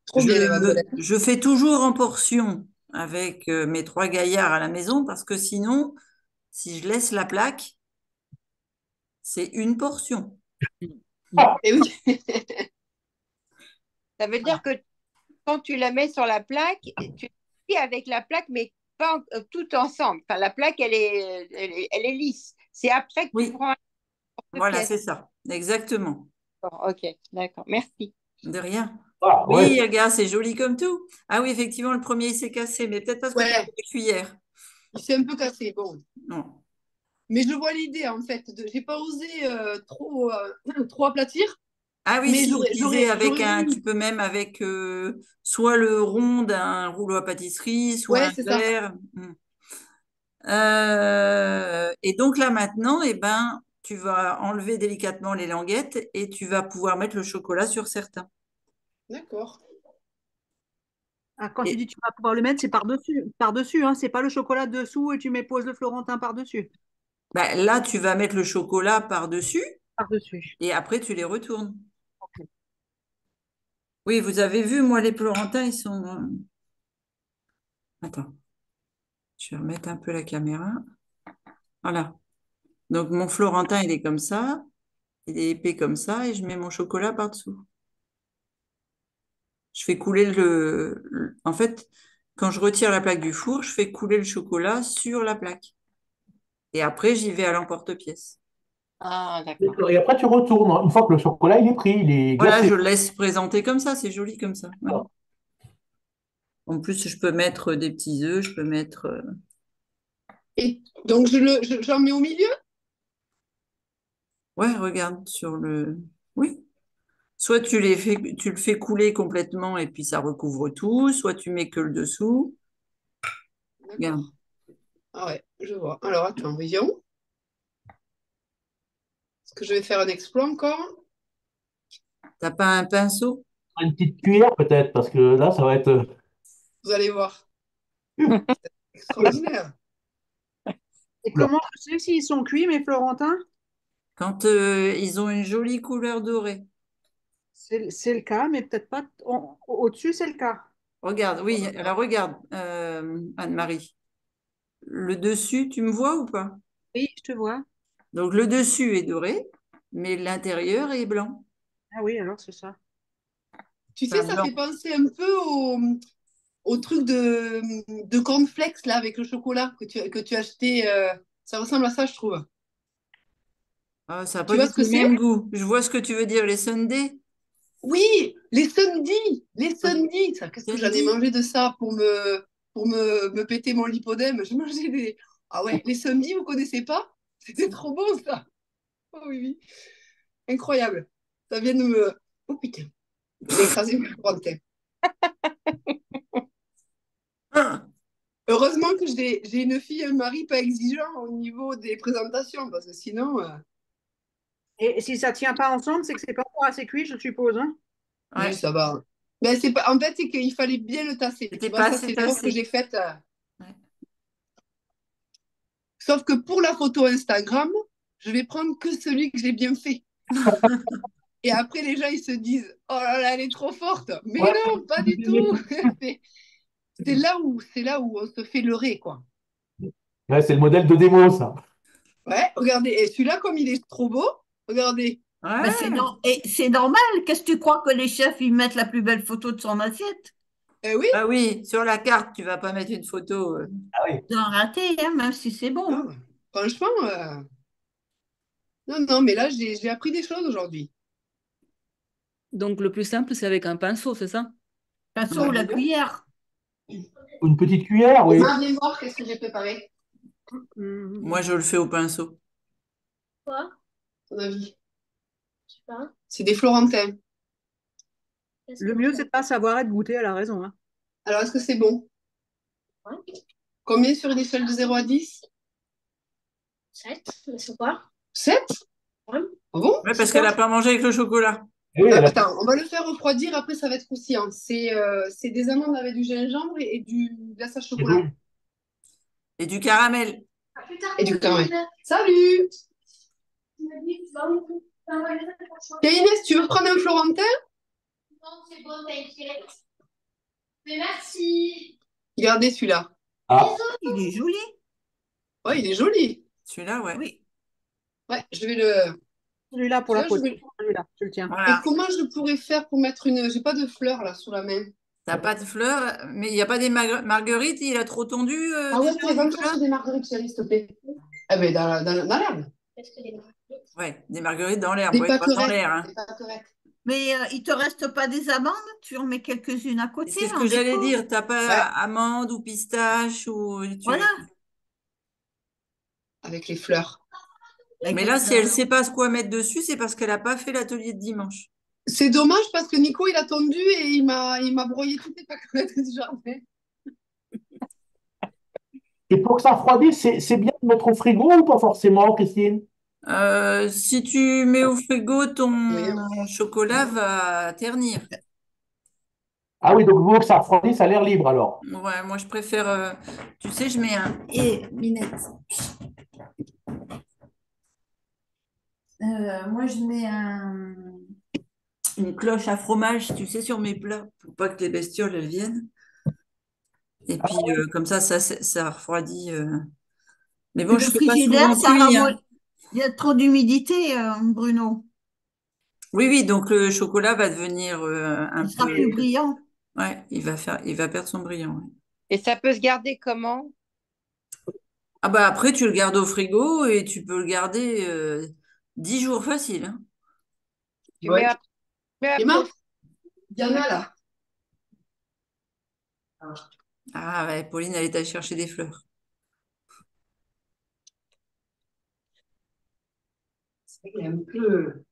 Trop bien les madeleines. Je fais toujours en portions avec mes 3 gaillards à la maison parce que sinon, si je laisse la plaque, c'est une portion. Et oui. Ça veut dire que quand tu la mets sur la plaque, tu cuis avec la plaque, mais pas tout ensemble. Enfin, la plaque, elle est lisse. C'est après que tu Oui, prends un voilà, porte-pièce. c'est ça. Exactement. Bon, ok, d'accord. Merci. De rien. Ah, Oui, ouais. regarde, c'est joli comme tout. Ah oui, effectivement, le premier, il s'est cassé, mais peut-être parce que tu as Ouais, des cuillères. il s'est un peu cassé. Bon. Non. Mais je vois l'idée en fait. J'ai pas osé trop aplatir, Ah oui, mais si, utiliser avec j'aurais tu voulu. peux même avec soit le rond d'un rouleau à pâtisserie, soit Ouais, un c'est ça. verre. Et donc là maintenant, eh ben, tu vas enlever délicatement les languettes et tu vas pouvoir mettre le chocolat sur certains. D'accord. Ah, quand tu Et dis tu vas pouvoir le mettre, c'est par-dessus. Par-dessus, hein, c'est pas le chocolat dessous et tu mets pose le Florentin par-dessus. ben, là, tu vas mettre le chocolat par-dessus Par-dessus. et après tu les retournes. Oui, vous avez vu, moi, les Florentins, ils sont. Attends, je vais remettre un peu la caméra. Voilà. Donc mon Florentin, il est comme ça, il est épais comme ça, et je mets mon chocolat par-dessous. Je fais couler En fait, quand je retire la plaque du four, je fais couler le chocolat sur la plaque. Et après, j'y vais à l'emporte-pièce. Ah, d'accord. D'accord. Et après, tu retournes, une fois que le chocolat il est pris, il est Voilà, glacé. je le laisse présenter comme ça, c'est joli comme ça. Ouais. En plus, je peux mettre des petits œufs, je peux mettre. Et donc j'en mets au milieu? Ouais, regarde sur le. Oui. Soit tu le fais couler complètement et puis ça recouvre tout, soit tu mets que le dessous. Regarde. D'accord. Ah ouais, je vois. Alors attends, voyons. Est-ce que je vais faire un exploit encore? T'as pas un pinceau? Une petite cuillère peut-être, parce que là, ça va être. Vous allez voir. Extraordinaire. Et Oula. comment je sais s'ils sont cuits, mes Florentins? Quand ils ont une jolie couleur dorée. C'est le cas, mais peut-être pas au-dessus, c'est le cas. Regarde, Oh oui, là là. alors regarde, Anne-Marie. Le dessus, tu me vois ou pas? Oui, je te vois. Donc le dessus est doré, mais l'intérieur est blanc. Ah oui, alors c'est ça. Tu sais, Enfin, ça fait blanc. penser un peu au truc de cornflakes là avec le chocolat que tu as acheté. Ça ressemble à ça, je trouve. Ah, ça n'a Tu pas vois du ce tout que le c'est? même goût. Je vois ce que tu veux dire, les sundaes. Oui, les sundaes, les sundaes. Ça, qu'est-ce que j'en ai Sundaes. mangé de ça pour me péter mon lipodème? J'ai mangé des. Ah ouais, les sundaes, vous connaissez pas? C'était trop bon ça. Oh oui, oui. Incroyable. Ça vient de me. Oh putain, j'ai écrasé mon frontin. Ah, Heureusement que j'ai une fille et un mari pas exigeants au niveau des présentations, parce que sinon, Et si ça tient pas ensemble, c'est que c'est pas encore assez cuit, je suppose, hein. oui, ouais, ça va. Mais c'est pas, en fait, c'est qu'il fallait bien le tasser. Tu c'était vois, pas ça, assez c'est l'erreur que tassé. j'ai faite. Ouais. Sauf que pour la photo Instagram, je vais prendre que celui que j'ai bien fait. Et après, les gens, ils se disent, oh là là, elle est trop forte. Mais Ouais. non, pas du tout. C'est c'est là où on se fait leurrer, quoi. Ouais, c'est le modèle de démo, ça. Ouais, regardez. Et celui-là, comme il est trop beau, regardez. Ben, Ouais. et c'est normal. Qu'est-ce que tu crois que les chefs, ils mettent la plus belle photo de son assiette? Eh oui. Ah oui, sur la carte, tu vas pas mettre une photo. Ah oui. Ils ont raté, hein, même si c'est bon, hein. Non, franchement, non, non, mais là, j'ai appris des choses aujourd'hui. Donc, le plus simple, c'est avec un pinceau, c'est ça? Pinceau ou Ouais. la cuillère. Une petite cuillère, oui. Emma, viens voir qu'est-ce que j'ai préparé, Moi, Mhm. je le fais au pinceau. à ton avis. C'est des Florentins. Le mieux, c'est de pas savoir être goûté à la raison, hein. Alors, est-ce que c'est bon? Combien sur une échelle de 0 à 10? 7, mais c'est quoi? 7? Ouais. Ah bon? Ouais, C'est parce qu'elle quoi? n'a pas mangé avec le chocolat. Oui, elle a- Attends, on va le faire refroidir, après ça va être croustillant. C'est des amandes avec du gingembre et du glaçage chocolat. Et du caramel. À plus tard, Et du Pauline. caramel. Salut! Tu m'as dit que tu vas où? T'as un magasin pour choisir. Tiens, Inès, tu veux prendre un Florentin? Non, c'est bon, t'inquiète. Mais merci. Regardez celui-là. Ah, Il est joli. Ouais, il est joli. Celui-là, ouais. Oui. Ouais, je vais le. Celui-là pour la Celui-là, je photo. vais- Celui-là, tu le tiens. Et Voilà. comment je pourrais faire pour mettre une. J'ai pas de fleurs là sur la main. T'as pas de fleurs, mais il n'y a pas des marguerites, il a trop tondu Ah ouais, déjà, va me Nicolas? chercher des marguerites, chérie, s'il te plaît. Ah ben dans l'herbe. Qu'est-ce que les marguerites? Ouais, des marguerites dans l'herbe, Des ouais, pas dans pâquerettes. l'air, hein. Des pâquerettes. Mais il te reste pas des amandes? Tu en mets quelques-unes à Et côté c'est ce en que j'allais déco. dire, t'as pas Ouais, amande ou pistache ou Voilà, avec les fleurs. avec Mais les là, si elle fleurs. sait pas ce quoi mettre dessus, c'est parce qu'elle n'a pas fait l'atelier de dimanche. C'est dommage parce que Nico, il a tondu et il m'a broyé toutes les pâquerettes du jardin. et pour que ça refroidisse, c'est bien de mettre au frigo ou pas forcément, Christine? Si tu mets au frigo, Oui. ton chocolat va ternir. Ah oui, donc il vaut que ça refroidisse à l'air libre alors. Ouais, moi je préfère, tu sais, je mets un. Et Minette. Moi je mets une cloche à fromage, tu sais, sur mes plats, pour pas que les bestioles elles viennent. Et puis comme ça refroidit. Mais bon, Puis je le fais pas frigidaire, souvent ça cuit, hein. ramollit. Il y a trop d'humidité, Bruno. Oui, oui, donc le chocolat va devenir un Il sera peu. plus brillant. Ouais, il va perdre son brillant. Ouais. Et ça peut se garder comment? Ah bah après, tu le gardes au frigo et tu peux le garder 10 jours facile, hein. Tu mets, Ouais. tu mets Emma, après au il y en a là. Ah ouais, Pauline, elle est allée chercher des fleurs. Il est un peu.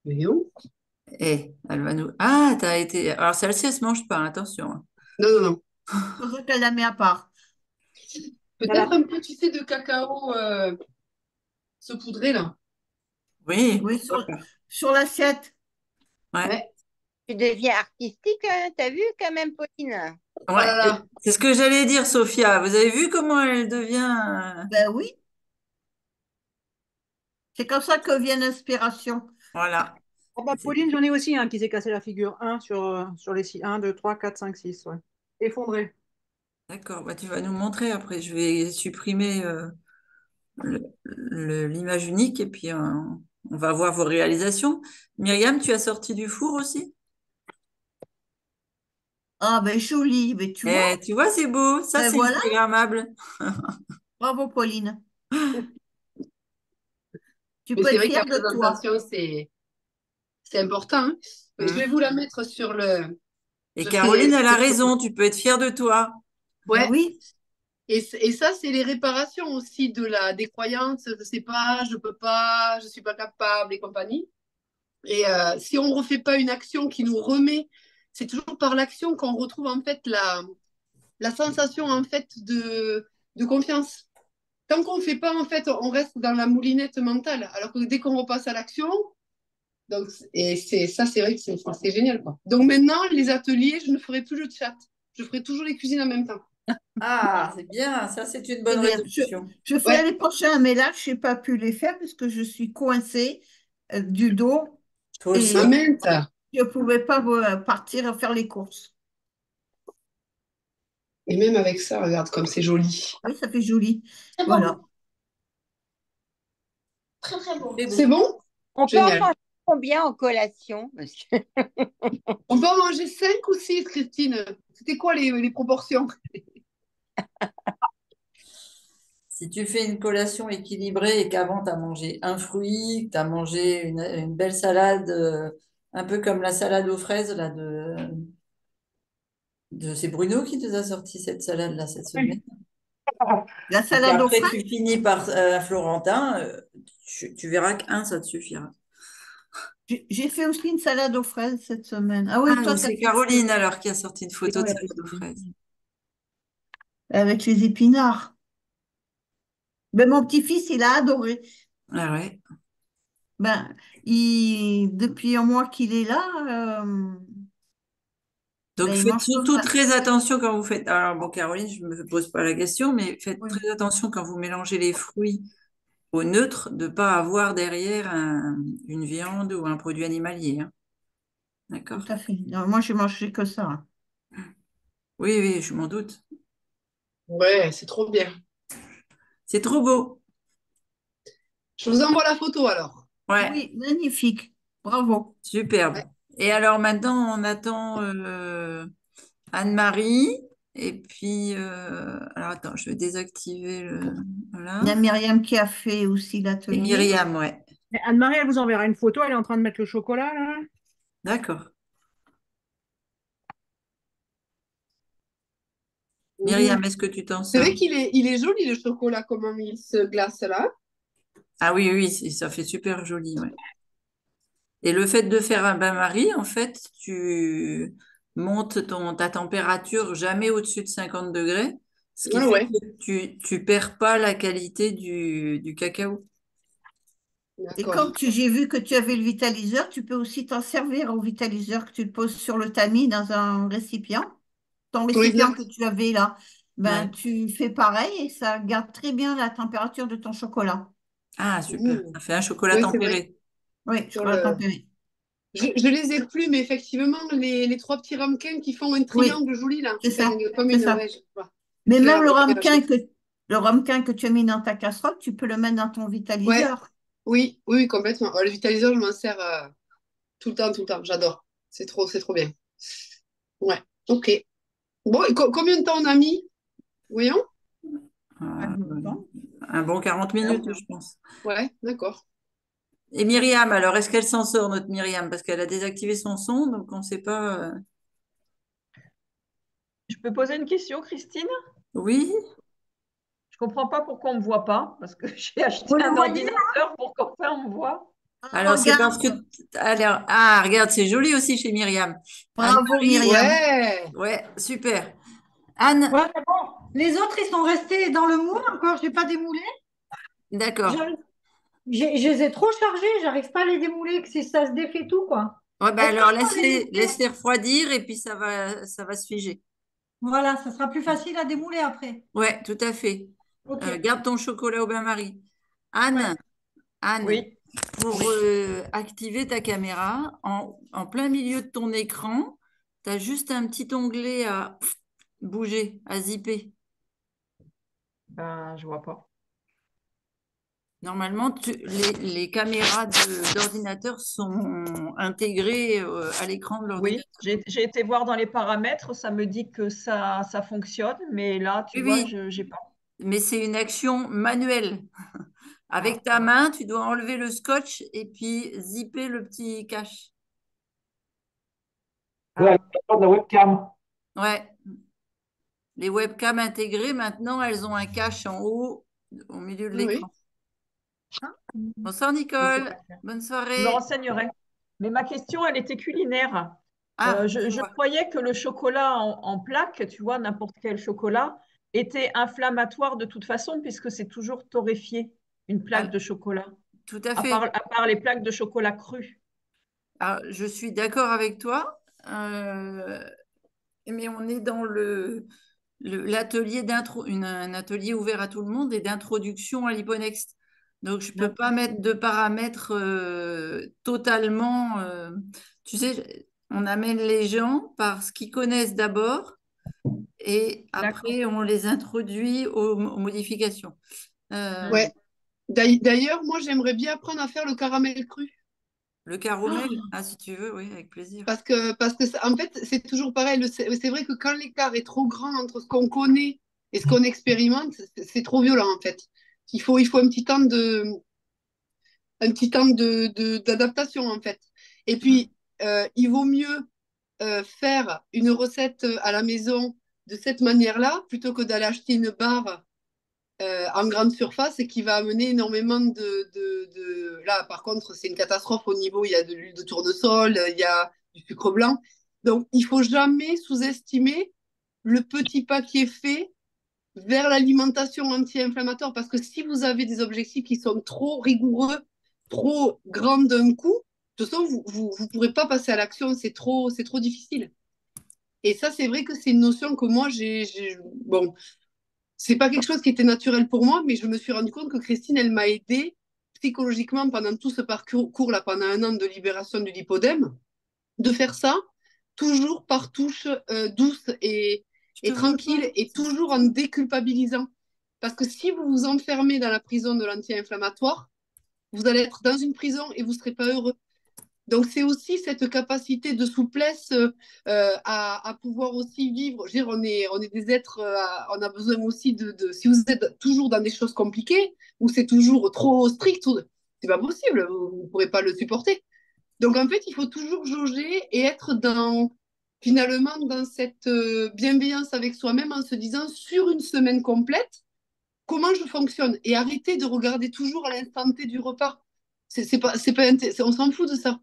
Mais où? Elle va nous. Ah, t'as été. Alors celle-ci, elle se mange pas, attention, hein. Non, non, non. C'est pour ça qu'elle la met à part. Peut-être un peu, tu sais, de cacao saupoudré là. Oui, Oui, pourquoi pas. sur l'assiette. Ouais. Ouais. Tu deviens artistique, hein, t'as vu quand même, Pauline? Oh là Ouais. là. C'est ce que j'allais dire, Sophia. Vous avez vu comment elle devient. Ben oui, c'est comme ça que vient l'inspiration. Voilà. Ah bah, Pauline, j'en ai aussi un qui s'est cassé la figure. Un sur les 6. 1, 2, 3, 4, 5, 6. Ouais. Effondré. D'accord. Bah, tu vas nous montrer après. Je vais supprimer l'image unique et puis on va voir vos réalisations. Myriam, tu as sorti du four aussi? Ah ben joli, mais tu vois, Tu vois, c'est beau. Ça, ben c'est voilà, Instagrammable. bravo Pauline. Tu Mais peux c'est être vrai que la fière de toi. présentation, c'est important, hein. Je Hum. vais vous la mettre sur le. Et Je Caroline, ferai. elle a raison. Tu peux être fière de toi. Ben Ouais. oui, Et ça, c'est les réparations aussi des croyances. Je sais pas, je peux pas, je suis pas capable et compagnie. Et si on refait pas une action qui nous remet, c'est toujours par l'action qu'on retrouve en fait la sensation en fait de confiance. Tant qu'on fait pas, en fait, on reste dans la moulinette mentale. Alors que dès qu'on repasse à l'action, donc, et c'est vrai que c'est génial, quoi. Donc maintenant, les ateliers, je ne ferai plus le chat. Je ferai toujours les cuisines en même temps. Ah, c'est bien. Ça, c'est une c'est bonne bien. résolution. Je ferai Ouais, les prochains, mais là, je n'ai pas pu les faire parce que je suis coincée du dos Toi ma aussi. et mente. je ne pouvais pas partir faire les courses. Et même avec ça, regarde comme c'est joli. Oui, ça fait joli. C'est bon, Voilà. très très bon. C'est C'est bon. bon? On peut en Génial. manger combien en collation? Parce que On peut en manger 5 ou 6, Christine. C'était quoi les proportions? Si tu fais une collation équilibrée et qu'avant, tu as mangé un fruit, tu as mangé une belle salade, un peu comme la salade aux fraises là, c'est Bruno qui nous a sorti cette salade-là cette semaine. La Et puis salade aux après, fraises, tu finis par un Florentin, tu verras qu'un, ça te suffira. j'ai fait aussi une salade aux fraises cette semaine. Ah Ah, oui, toi, mais tu as c'est fait Caroline alors qui a sorti une photo de ouais, salade aux fraises. avec les épinards. Ben, mon petit-fils, il a adoré. Ah ouais. Ben, depuis un mois qu'il est là, Donc, ben, il faites mange comme surtout ça. très attention quand vous faites. Alors, bon, Caroline, je ne me pose pas la question, mais faites Oui, très attention quand vous mélangez les fruits au neutre de ne pas avoir derrière une viande ou un produit animalier, hein. tout D'accord? à fait. Non, moi, je mangeais que ça. Oui, oui, je m'en doute. Ouais, c'est trop bien. C'est trop beau. Je vous envoie la photo alors. Ouais, Oui, magnifique. Bravo. superbe. Ouais. Et alors maintenant, on attend Anne-Marie. Et puis, alors attends, je vais désactiver le. Il y Voilà. a Myriam qui a fait aussi Et l'atelier. Myriam, ouais. Mais Anne-Marie, elle vous enverra une photo, elle est en train de mettre le chocolat là. D'accord. Mmh. Myriam, est-ce que tu t'en C'est vrai sors? qu'il est joli le chocolat, comment il se glace là. Ah oui, oui, ça fait super joli, ouais. Et le fait de faire un bain-marie, en fait, tu montes ta température jamais au-dessus de 50 degrés, ce qui Ah fait ouais, que tu perds pas la qualité du cacao. Et d'accord. comme j'ai vu que tu avais le vitaliseur, tu peux aussi t'en servir au vitaliseur que tu le poses sur le tamis dans un récipient. Ton Oui, récipient exact. que tu avais là, ben, Ouais. tu fais pareil et ça garde très bien la température de ton chocolat. Ah, super. Mmh. Ça fait un chocolat Oui, c'est vrai. tempéré. Oui, Sur chocolat le... tempéré. je les ai plus, mais effectivement, les trois petits ramequins qui font un Oui, triangle joli là. c'est Enfin, ça, comme c'est une. ça. Ouais, je sais pas. Mais Je l'ai même je l'ai acheté. le ramequin que tu as mis dans ta casserole, tu peux le mettre dans ton Ouais, vitaliseur. oui, oui, complètement. Ouais, le vitaliseur, je m'en sers tout le temps, tout le temps. J'adore. C'est trop bien. Ouais, ok. Bon, et combien de temps on a mis? Voyons. Ah, Euh, je me sens. un bon 40 minutes, je pense. Ouais, d'accord. Et Myriam, alors, est-ce qu'elle s'en sort, notre Myriam? Parce qu'elle a désactivé son son, donc on ne sait pas. Je peux poser une question, Christine? Oui? Je comprends pas pourquoi on me voit pas, parce que j'ai acheté Vous le un voyez? ordinateur pour qu'enfin on me voit. Ah, Alors, c'est parce que. regarde. Alors, ah, regarde, c'est joli aussi chez Myriam. Bravo, Anne-Marie, Myriam. Ouais. ouais, super. Anne, Ouais, mais bon, les autres, ils sont restés dans le moule encore. Je n'ai pas démoulé. d'accord. J'arrive- je les ai trop chargés. J'arrive pas à les démouler, que ça se défait tout, quoi. Ouais, ben Est-ce que alors, je peux les laisse-les laisser? refroidir et puis ça va se figer. Voilà, ça sera plus facile à démouler après. Ouais, tout à fait. Ok. Garde ton chocolat au bain-marie. Ouais. Anne, Anne, Oui, pour activer ta caméra, en plein milieu de ton écran, tu as juste un petit onglet à bouger, à zipper. ben, je vois pas. Normalement, les caméras d'ordinateur sont intégrées à l'écran de Oui, l'ordinateur. j'ai été voir dans les paramètres, ça me dit que ça fonctionne, mais là, tu Oui, vois, oui, je j'ai pas. mais c'est une action manuelle. Ah, Avec ta main, tu dois enlever le scotch et puis zipper le petit cache. Ouais, ah, avec la webcam. Ouais, les webcams intégrées, maintenant, elles ont un cache en haut, au milieu de Oui. l'écran. Bonsoir ok. Nicole, bonne Je me soirée. renseignerai. Mais ma question, elle était culinaire. Ah, Je dis-moi. croyais que le chocolat en plaque, tu vois, n'importe quel chocolat, était inflammatoire de toute façon, puisque c'est toujours torréfié, une plaque Ah, de chocolat, tout à fait. à part les plaques de chocolat cru. Ah, je suis d'accord avec toi, mais on est dans l'atelier un atelier ouvert à tout le monde et d'introduction à l'Hyponext. Donc, je ne peux pas D'accord. mettre de paramètres totalement. Tu sais, on amène les gens par ce qu'ils connaissent d'abord et D'accord. après, on les introduit aux modifications. Euh, Hmm. Ouais. D'ailleurs, moi, j'aimerais bien apprendre à faire le caramel cru. le caramel, ah, si tu veux, oui, avec plaisir. Parce que en fait, c'est toujours pareil. C'est vrai que quand l'écart est trop grand entre ce qu'on connaît et ce qu'on expérimente, c'est trop violent, en fait. Il faut d'adaptation, en fait. Et puis, il vaut mieux faire une recette à la maison de cette manière-là plutôt que d'aller acheter une barre en grande surface et qui va amener énormément Là, par contre, c'est une catastrophe au niveau, il y a de l'huile de tournesol, il y a du sucre blanc. Donc, il faut jamais sous-estimer le petit paquet fait vers l'alimentation anti-inflammatoire. Parce que si vous avez des objectifs qui sont trop rigoureux, trop grands d'un coup, de toute façon, vous ne pourrez pas passer à l'action, c'est trop difficile. Et ça, c'est vrai que c'est une notion que moi, bon, c'est pas quelque chose qui était naturel pour moi, mais je me suis rendu compte que Christine, elle m'a aidée psychologiquement pendant tout ce parcours là, pendant 1 an de libération du lipodème, de faire ça toujours par touche douce Je te et tranquille rejoins. et toujours en déculpabilisant. Parce que si vous vous enfermez dans la prison de l'anti-inflammatoire, vous allez être dans une prison et vous ne serez pas heureux. Donc, c'est aussi cette capacité de souplesse à pouvoir aussi vivre. Je veux dire, on est des êtres, on a besoin aussi si vous êtes toujours dans des choses compliquées, ou c'est toujours trop strict, c'est pas possible, vous ne pourrez pas le supporter. Donc, en fait, il faut toujours jauger et être finalement, dans cette bienveillance avec soi-même en se disant, sur une semaine complète, comment je fonctionne et arrêter de regarder toujours à l'instant T du repas. On s'en fout de ça.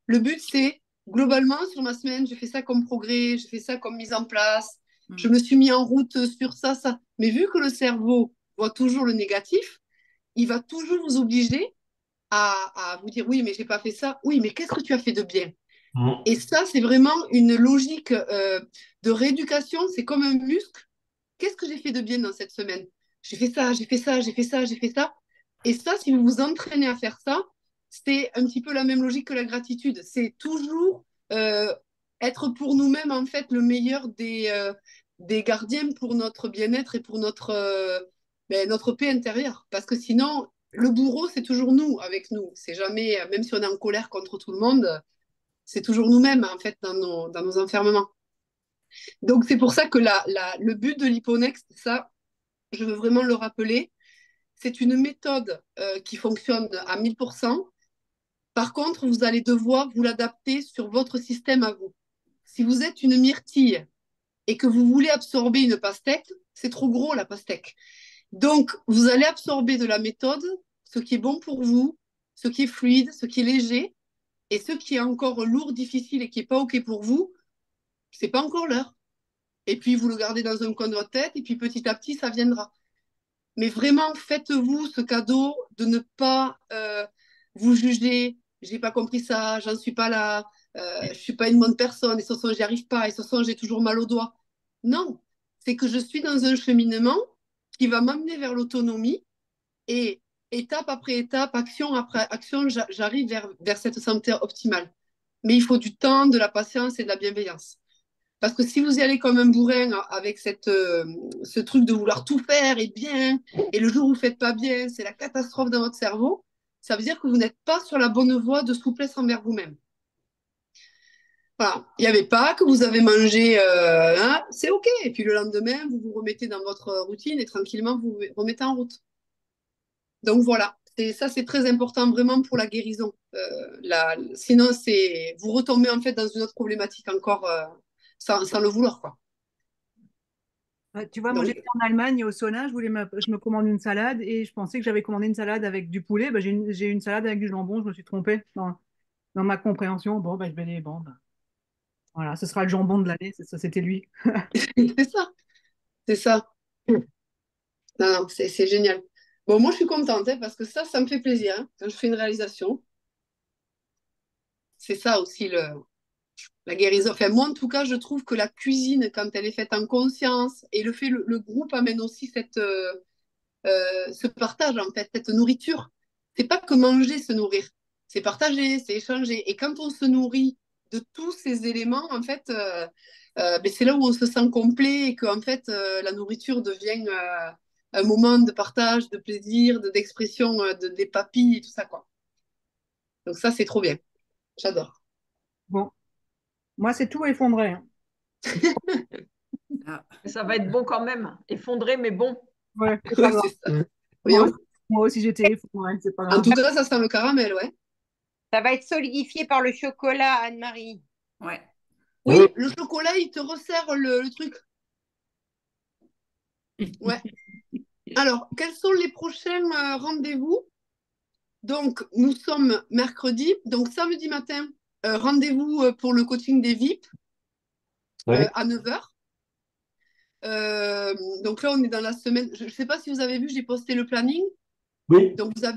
Le but, c'est globalement, sur ma semaine, j'ai fait ça comme progrès, j'ai fait ça comme mise en place, je me suis mis en route sur ça, ça. Mais vu que le cerveau voit toujours le négatif, il va toujours vous obliger à vous dire oui, mais j'ai pas fait ça. Oui, mais qu'est-ce que tu as fait de bien? Et ça, c'est vraiment une logique de rééducation. C'est comme un muscle. Qu'est-ce que j'ai fait de bien dans cette semaine? J'ai fait ça, j'ai fait ça, j'ai fait ça, j'ai fait ça. Et ça, si vous vous entraînez à faire ça, c'est un petit peu la même logique que la gratitude. C'est toujours être pour nous-mêmes, en fait, le meilleur des gardiens pour notre bien-être et pour notre paix intérieure. Parce que sinon, le bourreau, c'est toujours nous, avec nous. C'est jamais, même si on est en colère contre tout le monde, c'est toujours nous-mêmes, en fait, dans nos enfermements. Donc, c'est pour ça que le but de l'Hyponext, ça, je veux vraiment le rappeler, c'est une méthode qui fonctionne à 1000%. Par contre, vous allez devoir vous l'adapter sur votre système à vous. Si vous êtes une myrtille et que vous voulez absorber une pastèque, c'est trop gros la pastèque. Donc, vous allez absorber de la méthode ce qui est bon pour vous, ce qui est fluide, ce qui est léger, et ce qui est encore lourd, difficile et qui n'est pas OK pour vous, c'est pas encore l'heure. Et puis, vous le gardez dans un coin de votre tête, et puis petit à petit, ça viendra. Mais vraiment, faites-vous ce cadeau de ne pas vous juger. J'ai pas compris ça, j'en suis pas là, je suis pas une bonne personne, et ce sont, j'y arrive pas, et ce sont, j'ai toujours mal aux doigts. Non, c'est que je suis dans un cheminement qui va m'amener vers l'autonomie et étape après étape, action après action, j'arrive vers cette santé optimale. Mais il faut du temps, de la patience et de la bienveillance. Parce que si vous y allez comme un bourrin avec ce truc de vouloir tout faire et bien, et le jour où vous ne faites pas bien, c'est la catastrophe dans votre cerveau, ça veut dire que vous n'êtes pas sur la bonne voie de souplesse envers vous-même. Voilà. Il n'y avait pas que vous avez mangé, hein, c'est OK. Et puis le lendemain, vous vous remettez dans votre routine et tranquillement, vous vous remettez en route. Donc voilà, ça c'est très important vraiment pour la guérison. Sinon, vous retombez en fait dans une autre problématique encore sans le vouloir, quoi. Tu vois, moi Donc, j'étais en Allemagne au sauna, je me commande une salade et je pensais que j'avais commandé une salade avec du poulet. Bah, j'ai une salade avec du jambon, je me suis trompée dans ma compréhension. Bon, bah, je vais aller, bon, bah, voilà, ce sera le jambon de l'année, c'était lui. c'est ça, c'est ça. Non, non, c'est génial. Bon, moi je suis contente hein, parce que ça me fait plaisir hein, quand je fais une réalisation. C'est ça aussi la guérison. Enfin, moi en tout cas, je trouve que la cuisine, quand elle est faite en conscience et le groupe amène aussi ce partage en fait, cette nourriture. C'est pas que manger, se nourrir, c'est partager, c'est échanger. Et quand on se nourrit de tous ces éléments, en fait, ben, c'est là où on se sent complet et que en fait, la nourriture devient un moment de partage, de plaisir, d'expression des papilles et tout ça, quoi. Donc ça, c'est trop bien. J'adore. Bon, moi c'est tout effondré, hein. Ah, Ça va être bon quand même. Effondré, mais bon. Ouais, c'est pas Ouais, grave. c'est ça. Moi Voyons. aussi, moi aussi, j'étais effondrée, c'est pas En grave. tout cas, ça sent le caramel, ouais. Ça va être solidifié par le chocolat, Anne-Marie. ouais. Oui, le chocolat, il te resserre le truc. Ouais. Alors, quels sont les prochains rendez-vous? Donc, nous sommes mercredi. Donc, samedi matin, rendez-vous pour le coaching des VIP Oui. à 9h. Donc là, on est dans la semaine. Je ne sais pas si vous avez vu, j'ai posté le planning. Oui. Donc vous avez